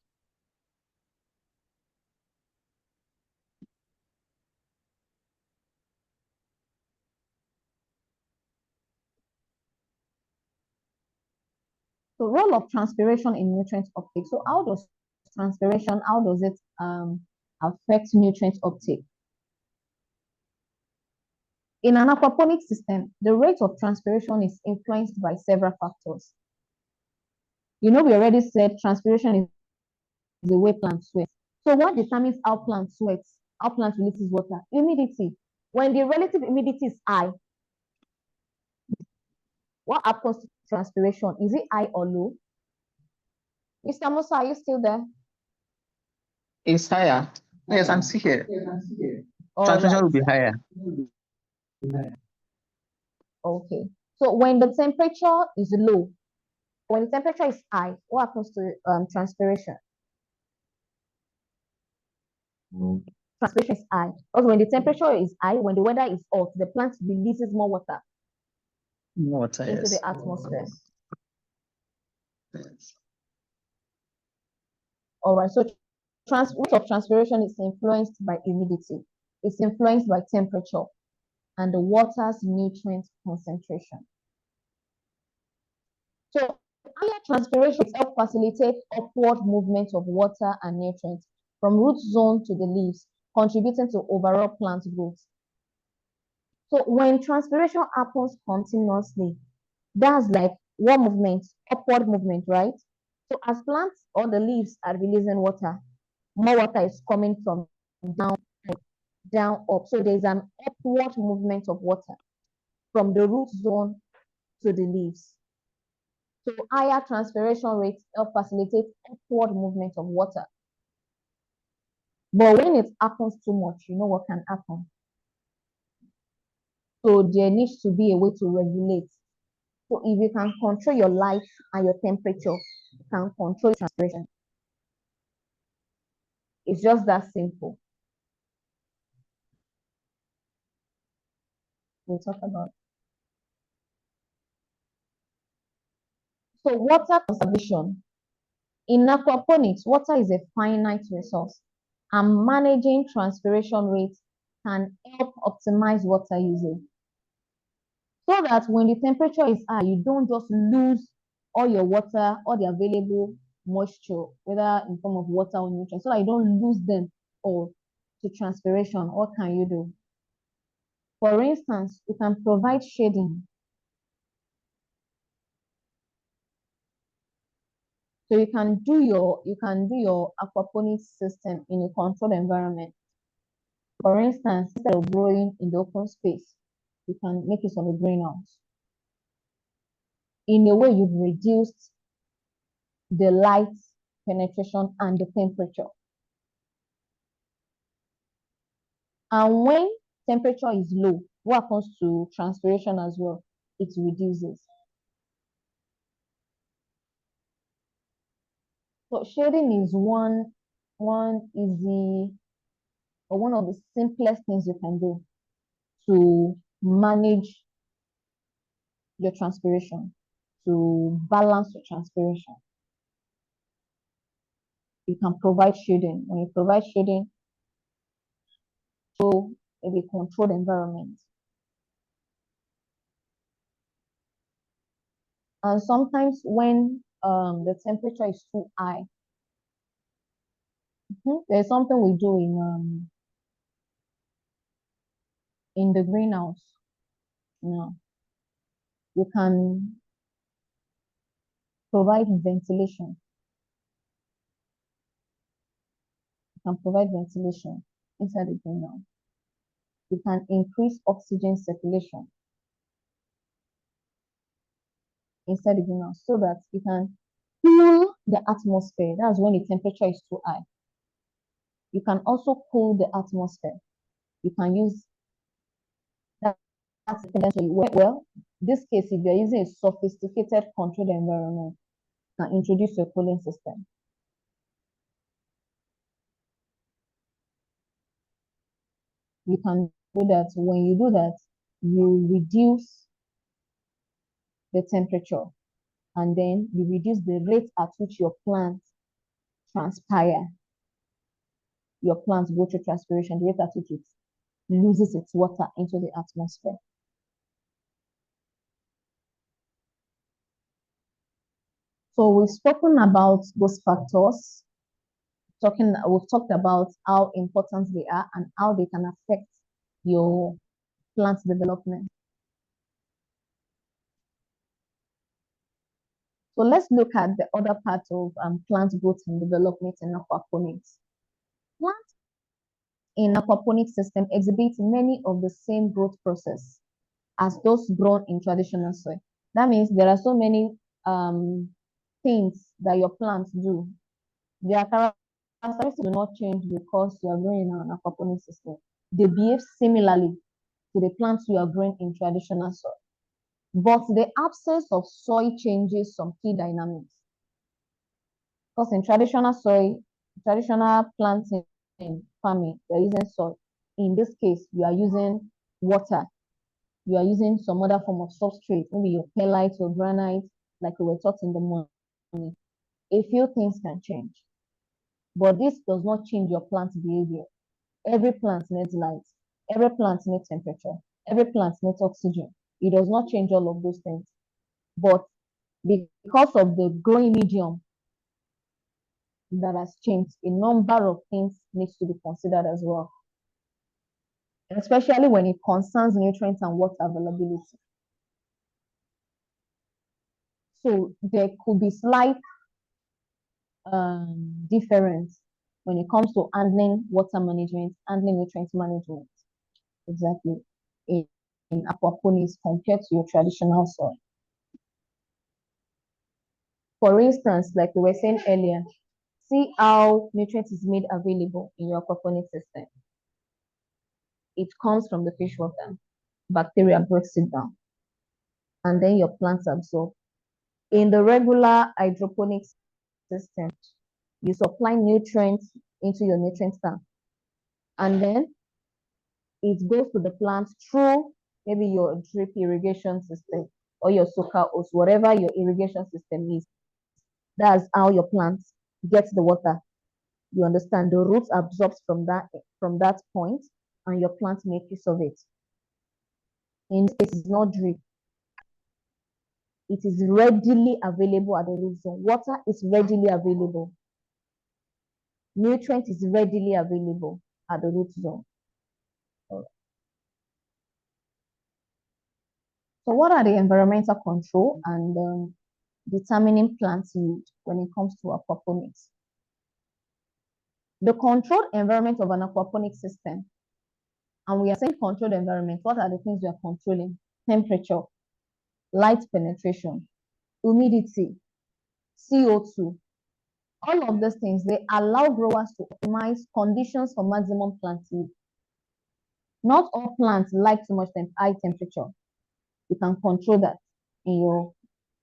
So role of transpiration in nutrient uptake. So how does transpiration, how does it affect nutrient uptake? In an aquaponic system, the rate of transpiration is influenced by several factors. You know, we already said transpiration is the way plants sweat. So what determines how plant sweats, how plant releases water? Humidity. When the relative humidity is high, what happens to transpiration? Is it high or low? Mr. Musa, are you still there? It's higher. Yes, I'm still here. All Transpiration right. will be higher. Okay. So when the temperature is low, when the temperature is high, what happens to transpiration? Transpiration is high. Also, when the temperature is high, when the weather is hot, the plant releases more water Water, into yes. the atmosphere. Yes. All right. So rate of transpiration is influenced by humidity. It's influenced by temperature and the water's nutrient concentration. So higher transpiration helps facilitate upward movement of water and nutrients from root zone to the leaves, contributing to overall plant growth. So when transpiration happens continuously, that's like what movement? Upward movement, right? So as plants or the leaves are releasing water, more water is coming from down, down, up. So there's an upward movement of water from the root zone to the leaves. So higher transpiration rates help facilitate upward movement of water. But when it happens too much, you know what can happen? So there needs to be a way to regulate. So if you can control your light and your temperature, you can control transpiration. It's just that simple. We'll talk about. So water conservation. In aquaponics, water is a finite resource, and managing transpiration rates can help optimize water usage. So that when the temperature is high, you don't just lose all your water, all the available moisture, whether in form of water or nutrients, so that you don't lose them all to transpiration. What can you do? For instance, you can provide shading. So you can do your aquaponics system in a controlled environment. For instance, instead of growing in the open space, you can make use of a greenhouse. In a way, you've reduced the light penetration and the temperature. And when temperature is low, what happens to transpiration as well? It reduces. So shading is one easy or one of the simplest things you can do to manage your transpiration, to balance your transpiration. You can provide shading. When you provide shading, so in a controlled environment. And sometimes when the temperature is too high, there's something we do in the greenhouse. You can provide ventilation. You can provide ventilation inside the greenhouse. You can increase oxygen circulation inside the greenhouse so that you can cool the atmosphere. That's when the temperature is too high. You can also cool the atmosphere. You can use that. Well, this case, if you're using a sophisticated controlled environment, you can introduce your cooling system. You can do that. When you do that, you reduce the temperature and then you reduce the rate at which your plants transpire. Your plants go through transpiration, the rate at which it loses its water into the atmosphere. So we've spoken about those factors. We've talked about how important they are and how they can affect your plant development. So let's look at the other part of plant growth and development in aquaponics. Plants in aquaponics system exhibit many of the same growth process as those grown in traditional soil. That means there are so many things that your plants do. Their characteristics do not change because you are growing in an aquaponics system. They behave similarly to the plants you are growing in traditional soil. But the absence of soil changes some key dynamics. Because in traditional soil, traditional planting farming, you're using soil. In this case, you are using water. You are using some other form of substrate, maybe your perlite or granite, like we were taught in the morning. A few things can change. But this does not change your plant behavior. Every plant needs light. Every plant needs temperature. Every plant needs oxygen. It does not change all of those things. But because of the growing medium that has changed. A number of things needs to be considered as well, especially when it concerns nutrients and water availability. So there could be slight difference when it comes to handling water management, handling nutrient management, exactly, in aquaponics compared to your traditional soil. For instance, like we were saying earlier, see how nutrients is made available in your aquaponics system. It comes from the fish water. Bacteria breaks it down, and then your plants absorb. In the regular hydroponics system, you supply nutrients into your nutrient tank, and then it goes to the plants through maybe your drip irrigation system or your soaker hose, whatever your irrigation system is. That's how your plants get the water. You understand? The roots absorbs from that point, and your plants make use of it. In this case, it's not drip. It is readily available at the root zone. Water is readily available. Nutrient is readily available at the root zone. So what are the environmental control and determining plant yield when it comes to aquaponics? The controlled environment of an aquaponics system, and we are saying controlled environment, what are the things we are controlling? Temperature, light penetration, humidity, CO2. All of those things, they allow growers to optimize conditions for maximum plant yield. Not all plants like too much high temperature. You can control that in your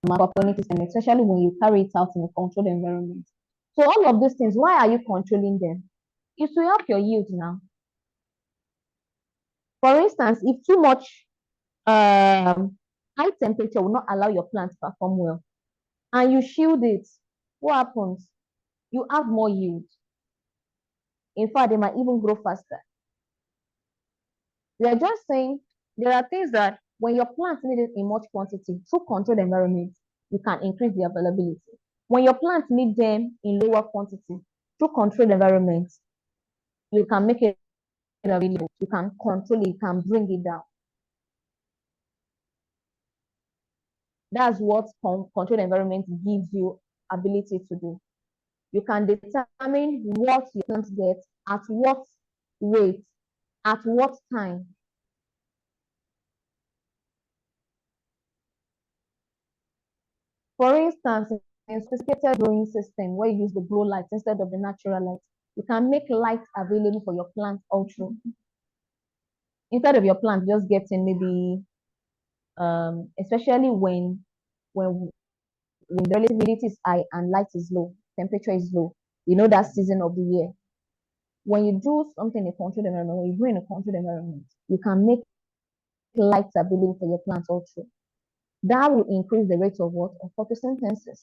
aquaponics system, especially when you carry it out in a controlled environment. So all of these things, why are you controlling them? It's to help your yield now. For instance, if too much high temperature will not allow your plant to perform well, and you shield it, what happens? You have more yield. In fact, they might even grow faster. We are just saying there are things that when your plants need it in much quantity, through controlled environments, you can increase the availability. When your plants need them in lower quantity, through controlled environments, you can make it available. You can control it, you can bring it down. That's what controlled environment gives you ability to do. You can determine what your plants get, at what rate, at what time. For instance, in sophisticated growing system where you use the glow lights instead of the natural light, you can make light available for your plant all through. Instead of your plant just getting maybe, especially when the relative humidity is high and light is low, temperature is low, you know that season of the year. When you do something in a controlled environment, when you grow in a controlled environment, you can make light available for your plants all through. That will increase the rate of what? Of photosynthesis.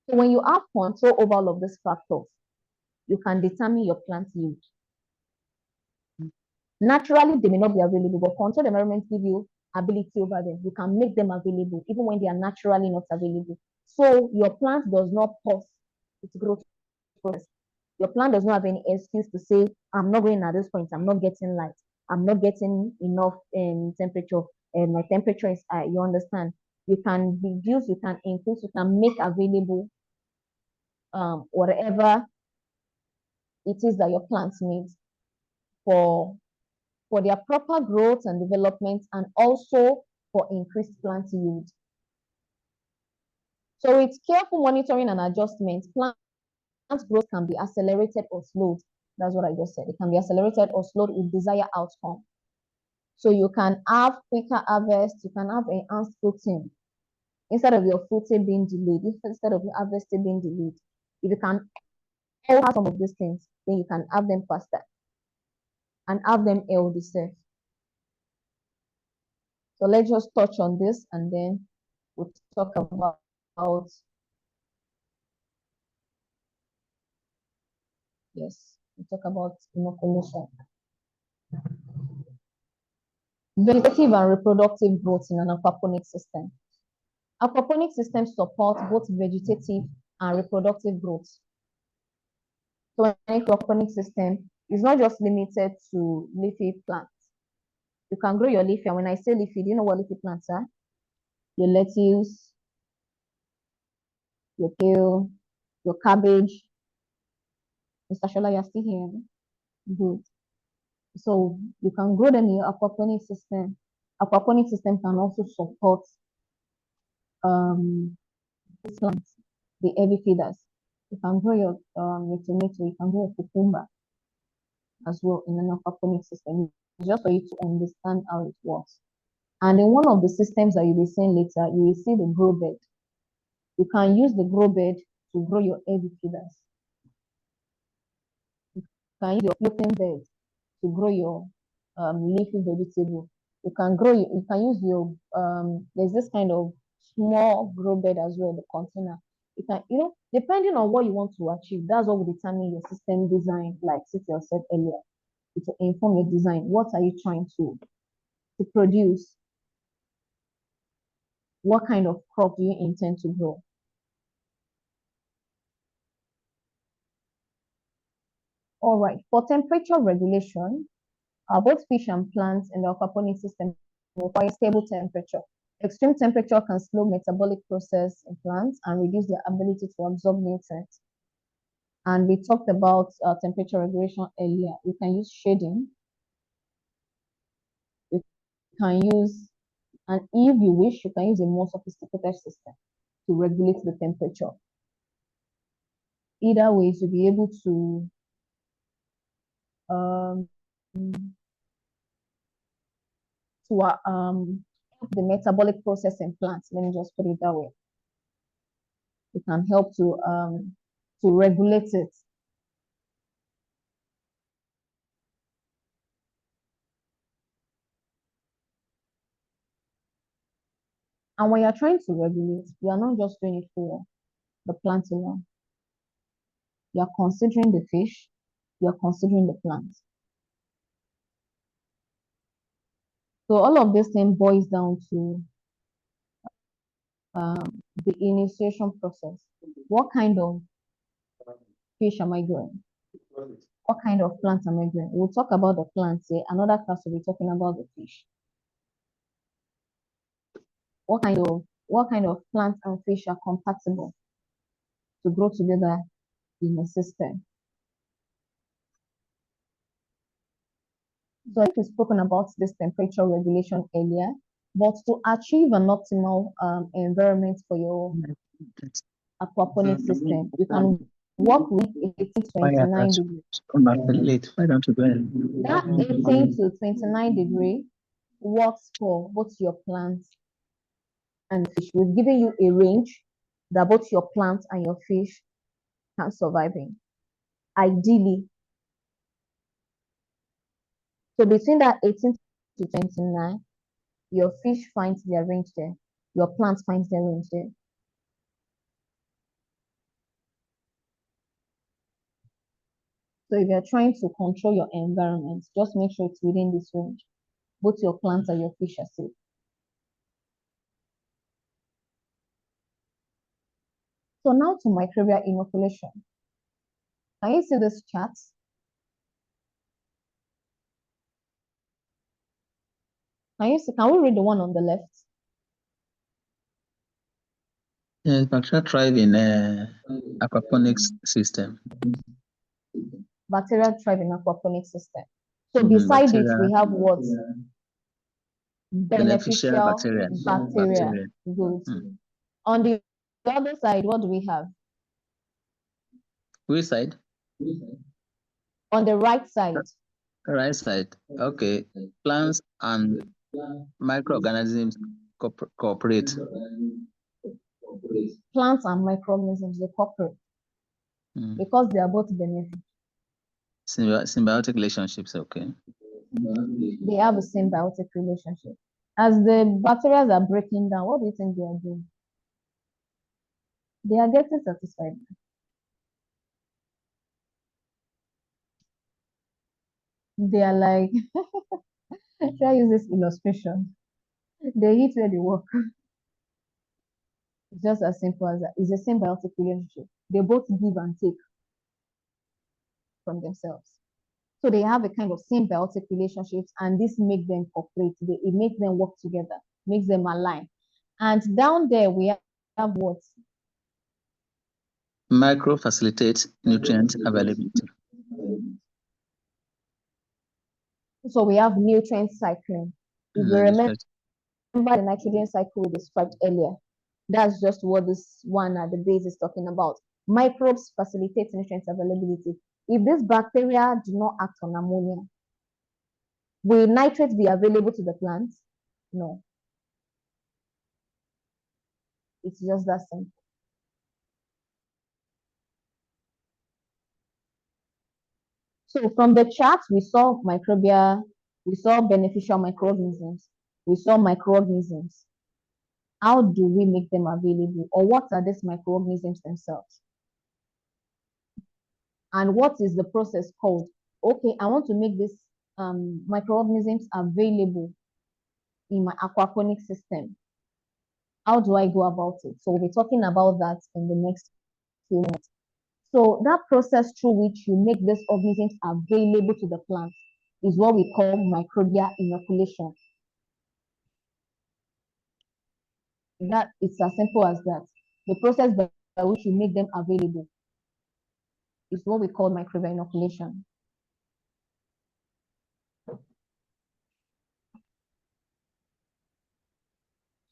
So when you have control over all of these factors, you can determine your plant yield. Naturally, they may not be available, but controlled environments give you ability over them. You can make them available even when they are naturally not available. So your plant does not pause its growth process. Your plant does not have any excuse to say, I'm not going at this point, I'm not getting light, I'm not getting enough temperature, and my temperature is high. You understand? You can reduce, you can increase, you can make available whatever it is that your plants need for their proper growth and development, and also for increased plant yield. So with careful monitoring and adjustment, plant growth can be accelerated or slowed. That's what I just said. It can be accelerated or slowed with desired outcome. So you can have quicker harvest, you can have enhanced fruiting. Instead of your fruiting being delayed, instead of your harvesting being delayed, if you can have some of these things, then you can have them faster and have them healthy. So let's just touch on this and then we'll talk about we'll talk about inoculation. Vegetative and reproductive growth in an aquaponic system. Aquaponic systems support both vegetative and reproductive growth. So an aquaponic system is not just limited to leafy plants. You can grow your leafy, and when I say leafy, do you know what leafy plants are? Your lettuce, your kale, your cabbage. Mr. Shola, you're still here. Good. So you can grow them in your aquaponic system. Aquaponic system can also support these plants, the heavy feeders. You can grow your tomato, you can grow your cucumber as well in an aquaponic system, just for you to understand how it works. And in one of the systems that you'll be seeing later, you will see the grow bed. You can use the grow bed to grow your heavy feeders. You can use your floating bed to grow your leafy vegetable. You can use your there's this kind of small grow bed as well, the container. You can, depending on what you want to achieve, that's what will determine your system design, like Cynthia said earlier. To inform your design. What are you trying to produce? What kind of crop do you intend to grow? All right, for temperature regulation, both fish and plants in the aquaponic system require stable temperature. Extreme temperature can slow metabolic process in plants and reduce their ability to absorb nutrients. And we talked about temperature regulation earlier. We can use shading. We can use, and if you wish, you can use a more sophisticated system to regulate the temperature. Either way, to be able to help the metabolic process in plants. Let me just put it that way. It can help to regulate it. And when you're trying to regulate, you are not just doing it for the plant alone. You're considering the fish, you're considering the plant. So all of this thing boils down to the initiation process. What kind of fish am I growing? What kind of plants am I growing? We'll talk about the plants here. Another class will be talking about the fish. What kind of plants and fish are compatible to grow together in a system? So we've spoken about this temperature regulation earlier, but to achieve an optimal environment for your aquaponic system, you can work with 18 to 29 degrees. Why don't you go ahead? That 18 to 29 degree works for both your plants and fish. We've given you a range that both your plants and your fish can survive in. Ideally, so between that 18 to 29, your fish finds their range there, your plant finds their range there. So if you're trying to control your environment, just make sure it's within this range. Both your plants and your fish are safe. So now to microbial inoculation. Can you see this chart? Can we read the one on the left? Yes, bacteria thrive in aquaponics system. Bacteria thrive in aquaponic system. So beside it, we have what? Beneficial bacteria. Good. On the other side, what do we have? Which side? On the right side. Right side. Okay. Plants and microorganisms cooperate. Plants and microorganisms, they cooperate because they are both beneficial. Symbiotic relationships, okay. They have a symbiotic relationship. As the bacteria are breaking down, what do you think they are doing? They are getting satisfied. They are like, should I use this illustration? They eat where they work. It's just as simple as that. It's a symbiotic relationship. They both give and take from themselves. So they have a kind of symbiotic relationships, and this makes them cooperate. It makes them work together, makes them align. And down there we have what? Micro facilitates nutrient availability. So we have nutrient cycling. If you remember the nitrogen cycle we described earlier, that's just what this one at the base is talking about. Microbes facilitate nutrient availability. If this bacteria do not act on ammonia, will nitrates be available to the plants? No. It's just that simple. So from the chart, we saw microbia, we saw beneficial microorganisms, we saw microorganisms. How do we make them available? Or what are these microorganisms themselves? And what is the process called? Okay, I want to make these microorganisms available in my aquaponics system. How do I go about it? So we'll be talking about that in the next few minutes. So that process through which you make these organisms available to the plant is what we call microbial inoculation. That it's as simple as that. The process by which you make them available is what we call microbial inoculation.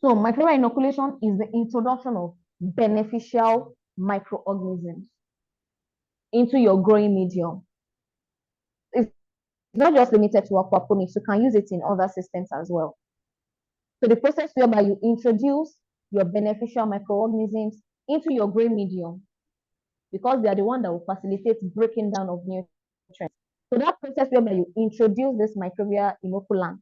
So microbial inoculation is the introduction of beneficial microorganisms into your growing medium. It's not just limited to aquaponics, you can use it in other systems as well. So the process whereby you introduce your beneficial microorganisms into your growing medium, because they are the one that will facilitate breaking down of nutrients. So that process whereby you introduce this microbial inoculants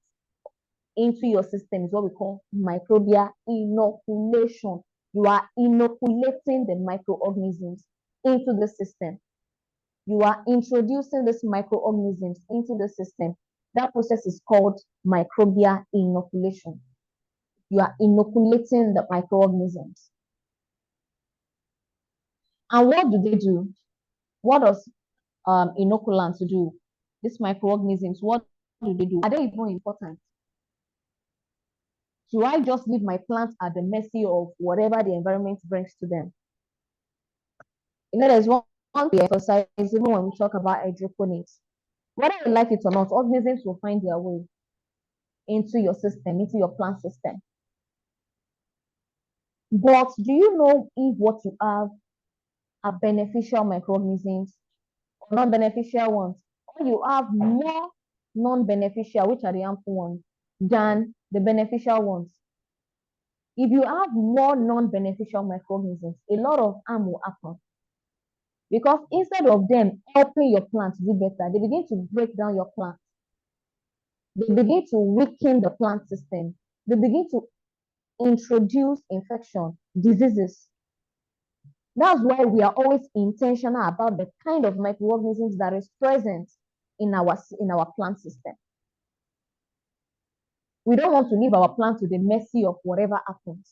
into your system is what we call microbial inoculation. You are inoculating the microorganisms into the system. You are introducing these microorganisms into the system. That process is called microbial inoculation. You are inoculating the microorganisms. And what do they do? What does inoculants do? These microorganisms, what do they do? Are they even important? Do I just leave my plants at the mercy of whatever the environment brings to them? You know, there's one we emphasize even when we talk about hydroponics. Whether you like it or not, organisms will find their way into your system, into your plant system. But do you know if what you have are beneficial microorganisms or non-beneficial ones? Or you have more non-beneficial, which are the harmful ones, than the beneficial ones? If you have more non-beneficial microorganisms, a lot of harm will happen. Because instead of them helping your plant do better, they begin to break down your plant. They begin to weaken the plant system. They begin to introduce infection, diseases. That's why we are always intentional about the kind of microorganisms that is present in our plant system. We don't want to leave our plant to the mercy of whatever happens.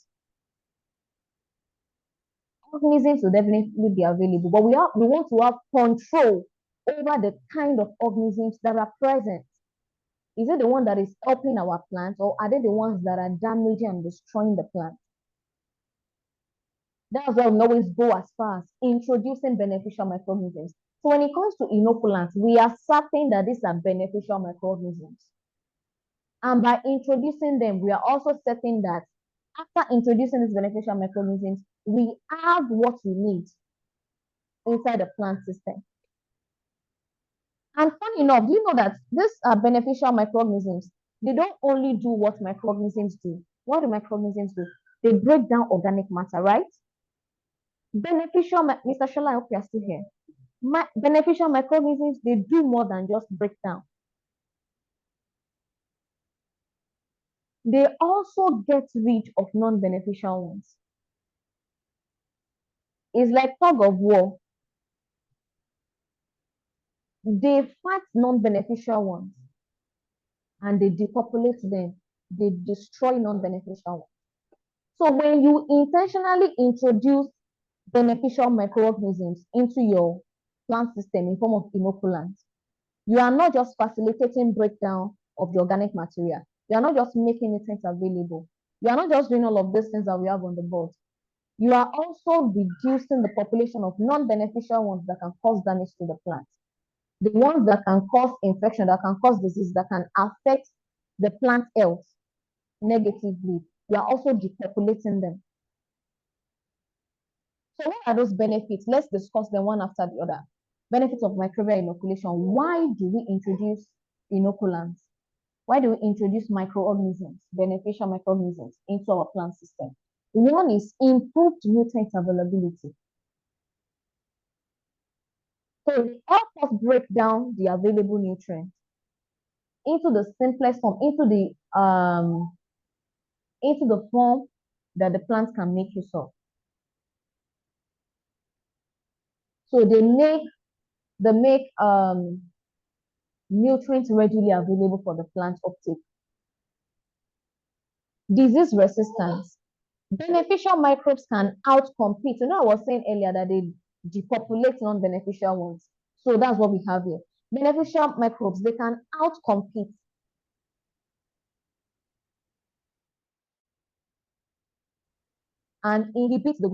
Organisms will definitely be available, but we want to have control over the kind of organisms that are present. Is it the one that is helping our plants, or are they the ones that are damaging and destroying the plant? That's why we always go as far as introducing beneficial microorganisms. So when it comes to inoculants, we are certain that these are beneficial microorganisms. And by introducing them, we are also certain that after introducing these beneficial microorganisms, we have what we need inside the plant system. And funny enough, do you know that these beneficial microorganisms, they don't only do what microorganisms do. What do microorganisms do? They break down organic matter, right? Beneficial, Mr. Shola, I hope you are still here. Beneficial microorganisms, they do more than just break down. They also get rid of non-beneficial ones. It's like tug of war. They fight non-beneficial ones and they depopulate them. They destroy non-beneficial ones. So when you intentionally introduce beneficial microorganisms into your plant system in form of inoculants, you are not just facilitating breakdown of the organic material. You are not just making nutrients available. You are not just doing all of these things that we have on the board. You are also reducing the population of non-beneficial ones that can cause damage to the plant. The ones that can cause infection, that can cause disease, that can affect the plant health negatively. You are also depopulating them. So what are those benefits? Let's discuss them one after the other. Benefits of microbial inoculation. Why do we introduce inoculants? Why do we introduce microorganisms, beneficial microorganisms into our plant system? One is improved nutrient availability. So it helps us break down the available nutrients into the simplest form, into the form that the plant can make use of. So they make nutrients readily available for the plant uptake. Disease resistance. Beneficial microbes can outcompete. You know, I was saying earlier that they depopulate non-beneficial ones. So that's what we have here. Beneficial microbes, they can outcompete and inhibit the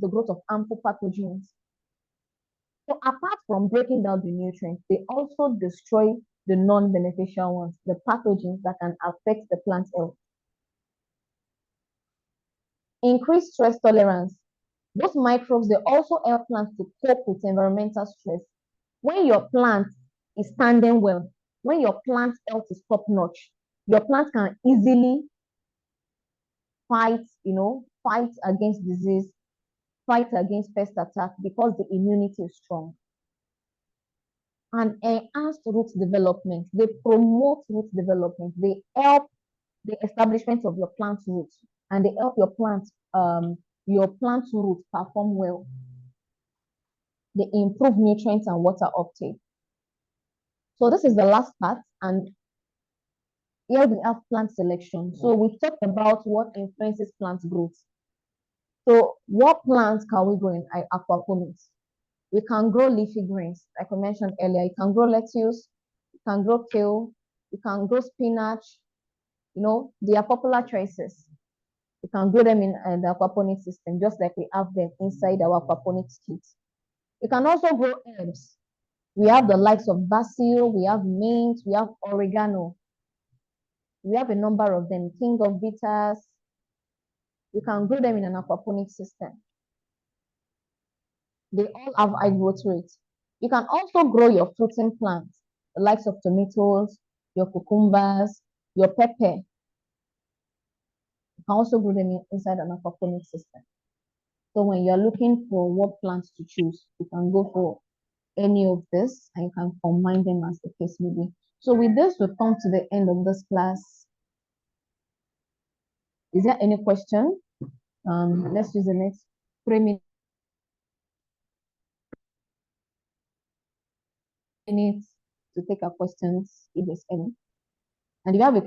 growth of harmful pathogens. So apart from breaking down the nutrients, they also destroy the non-beneficial ones, the pathogens that can affect the plant health. Increased stress tolerance. Those microbes, they also help plants to cope with environmental stress. When your plant is standing well, when your plant health is top-notch, your plant can easily fight against disease, fight against pest attack because the immunity is strong. And enhanced root development. They promote root development. They help the establishment of your plant roots, and they help your plant roots perform well. They improve nutrients and water uptake. So this is the last part, and here we have plant selection. So we've talked about what influences plant growth. So what plants can we grow in aquaponics? We can grow leafy greens, like I mentioned earlier. You can grow lettuce, you can grow kale, you can grow spinach. They are popular choices. You can grow them in the aquaponics system, just like we have them inside our aquaponics kit. You can also grow herbs. We have the likes of basil, we have mint, we have oregano. We have a number of them, king of bitters. You can grow them in an aquaponics system. They all have high growth rates. You can also grow your fruiting plants, the likes of tomatoes, your cucumbers, your pepper. You can also grow them inside an aquaponics system. So when you're looking for what plants to choose, you can go for any of this and you can combine them as the case may be. So with this, we've come to the end of this class. Is there any question? Let's use the next 3 minutes to take our questions if there's any. And if you have a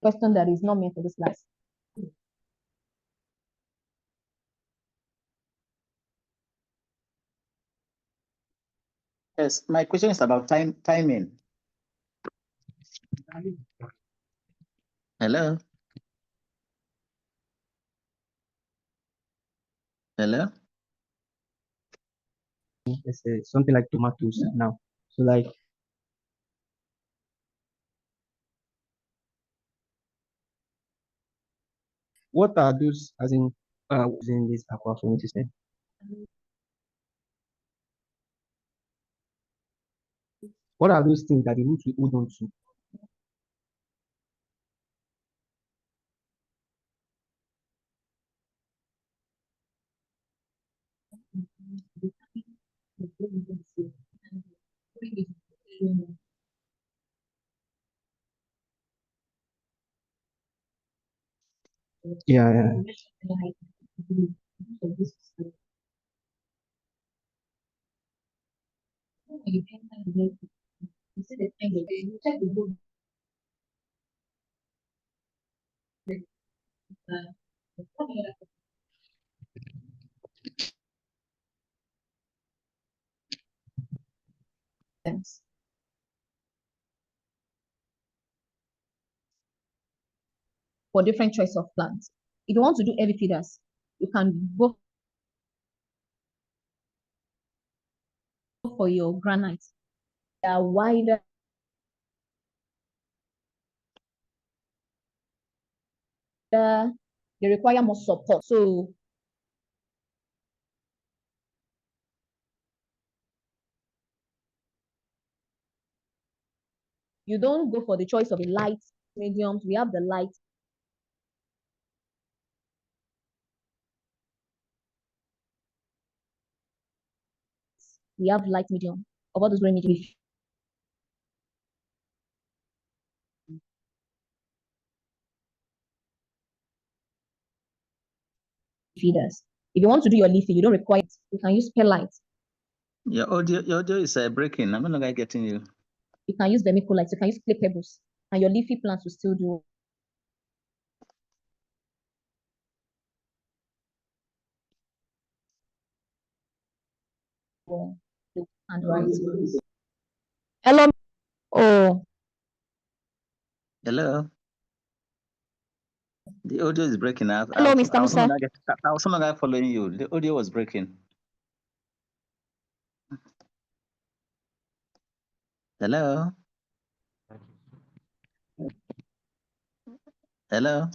question that is not meant for this class, Yes, my question is about timing. Hello? Hello? It's something like tomatoes now. So like what are those as in this aquaponics system? What are those things that they need to hold on to? Yeah, yeah. For different choice of plants. If you want to do heavy feeders, you can go for your granites. They are wider. They require more support. So you don't go for the choice of the light mediums. We have the light. We have light medium of all those growing medium feeders. If you want to do your leafy, you don't require it. You can use perlite. Your audio is breaking. I'm not getting you. You can use vermiculites. You can use clay pebbles, and your leafy plants will still do. And right. Hello. Oh. Hello. The audio is breaking up. Hello, Mr. Musa. I was not following you. The audio was breaking. Hello. Hello.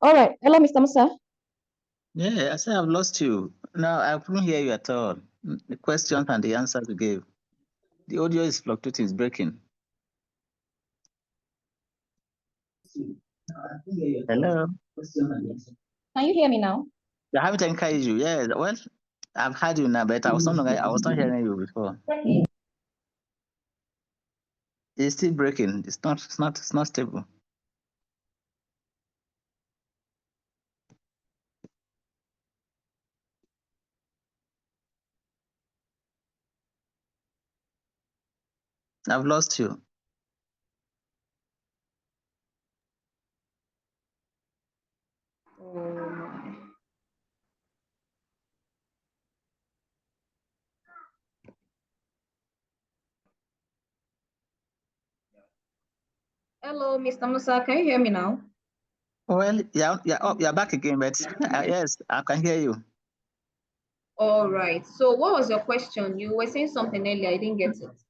All right. Hello, Mr. Musa. Yeah, I said I've lost you. No, I couldn't hear you at all. The questions and the answers you gave. The audio is fluctuating, it's breaking. Hello. Can you hear me now? I haven't encouraged you. Yeah, well, I've heard you now, but I was not hearing you before. It's still breaking. It's not stable. I've lost you. Hello, Mr. Musa. Can you hear me now? Well, you're back again, but yes, I can hear you. All right. So what was your question? You were saying something earlier. I didn't get it.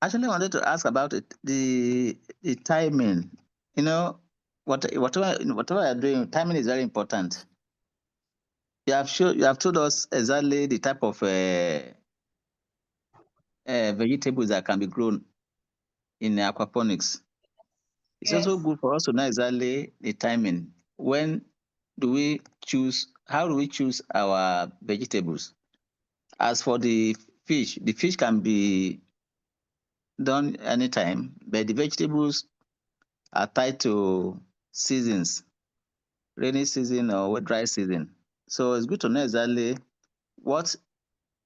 Actually, I wanted to ask about it, the timing. You know, whatever you're doing, timing is very important. You have told us exactly the type of vegetables that can be grown in aquaponics. It's Yes. also good for us to know exactly the timing. When do we choose? How do we choose our vegetables? As for the fish can be done anytime, but the vegetables are tied to seasons, rainy season or dry season. So it's good to know exactly what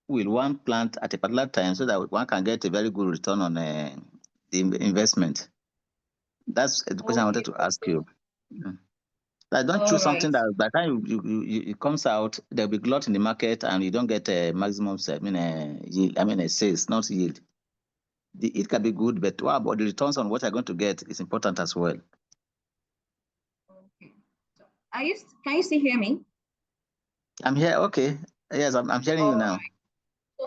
will one plant at a particular time so that one can get a very good return on the investment. That's the question I wanted to ask you. Like, don't choose something that by the time it comes out, there'll be glut in the market and you don't get a maximum, yield. A sales, not yield. The yield can be good, but what about the returns on what you're going to get is important as well. Okay. Can you still hear me? I'm here. Okay. Yes, I'm hearing you now. Right.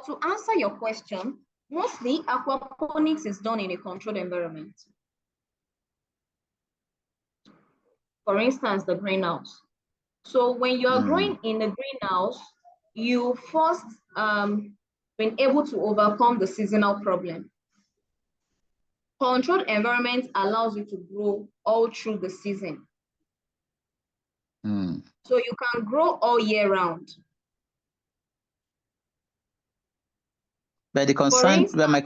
So to answer your question, mostly aquaponics is done in a controlled environment. For instance, the greenhouse. So when you are growing in the greenhouse, you first been able to overcome the seasonal problem. Controlled environment allows you to grow all through the season. So you can grow all year round. But the concern, instance, well, my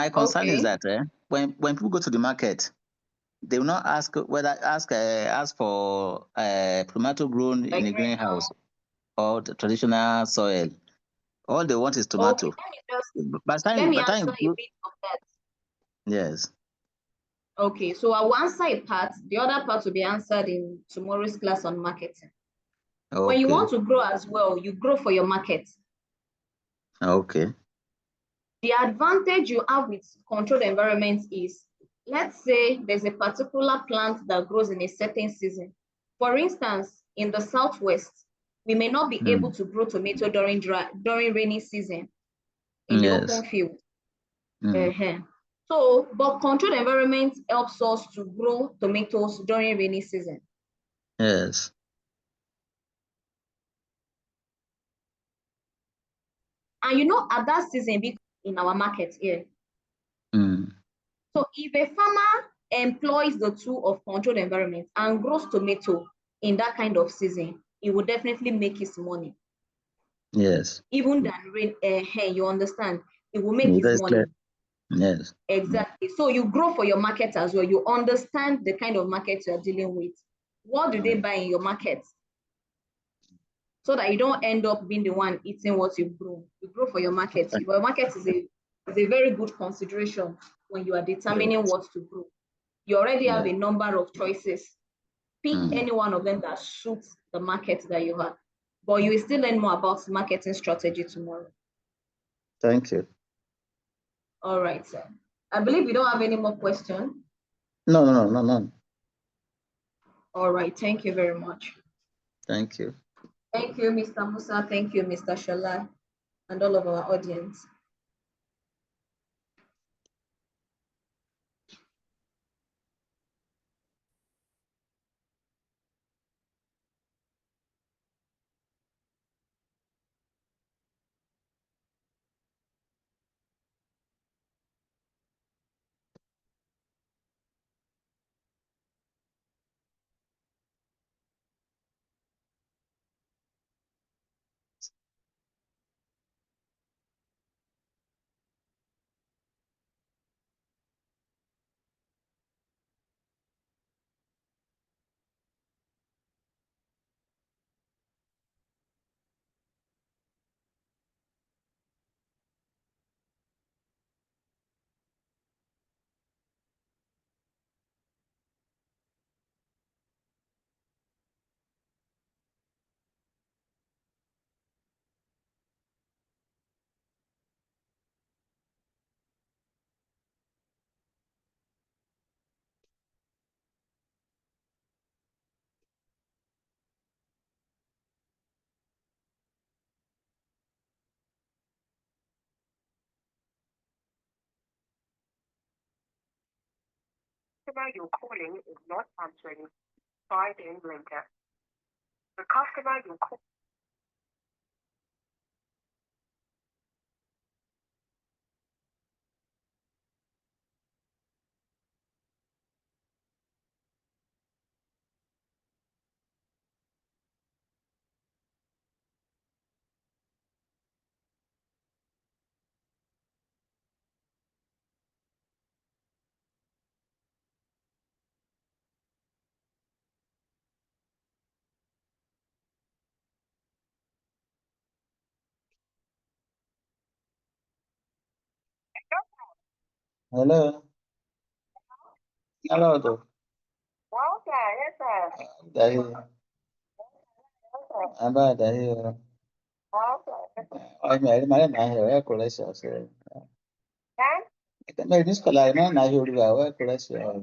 concern Okay. is that when people go to the market, they will not ask ask for tomato grown in a greenhouse or the traditional soil. All they want is tomato. Okay, By the let me time answer a bit of that. Yes. Okay, so I will answer a part. The other part will be answered in tomorrow's class on marketing. Okay. When you want to grow as well, you grow for your market. Okay. The advantage you have with controlled environments is, let's say there's a particular plant that grows in a certain season. For instance, in the Southwest, we may not be able to grow tomato during rainy season in the open field. So, but controlled environment helps us to grow tomatoes during rainy season. Yes. And you know, at that season, in our market here. So if a farmer employs the tool of controlled environment and grows tomato in that kind of season, it will definitely make his money. Yes. Even than rain, you understand? It will make his money. Clear. Yes. Exactly. So you grow for your market as well. You understand the kind of market you're dealing with. What do they buy in your market? So that you don't end up being the one eating what you grow. You grow for your market. Your market is a very good consideration when you are determining what to grow. You already have a number of choices. Pick any one of them that suits the market that you have. But you will still learn more about marketing strategy tomorrow. Thank you. All right, sir. I believe we don't have any more questions. No. All right. Thank you very much. Thank you. Thank you, Mr. Musa. Thank you, Mr. Shala, and all of our audience. Customer you're calling is not answering. Try again later. The customer you're calling. Hello. Hello. Okay, yes, sir. Dahi. Okay. Aba dahi. Ay mai na he kula sha se. And Mai dis kala na hi uri ba wa kula sha.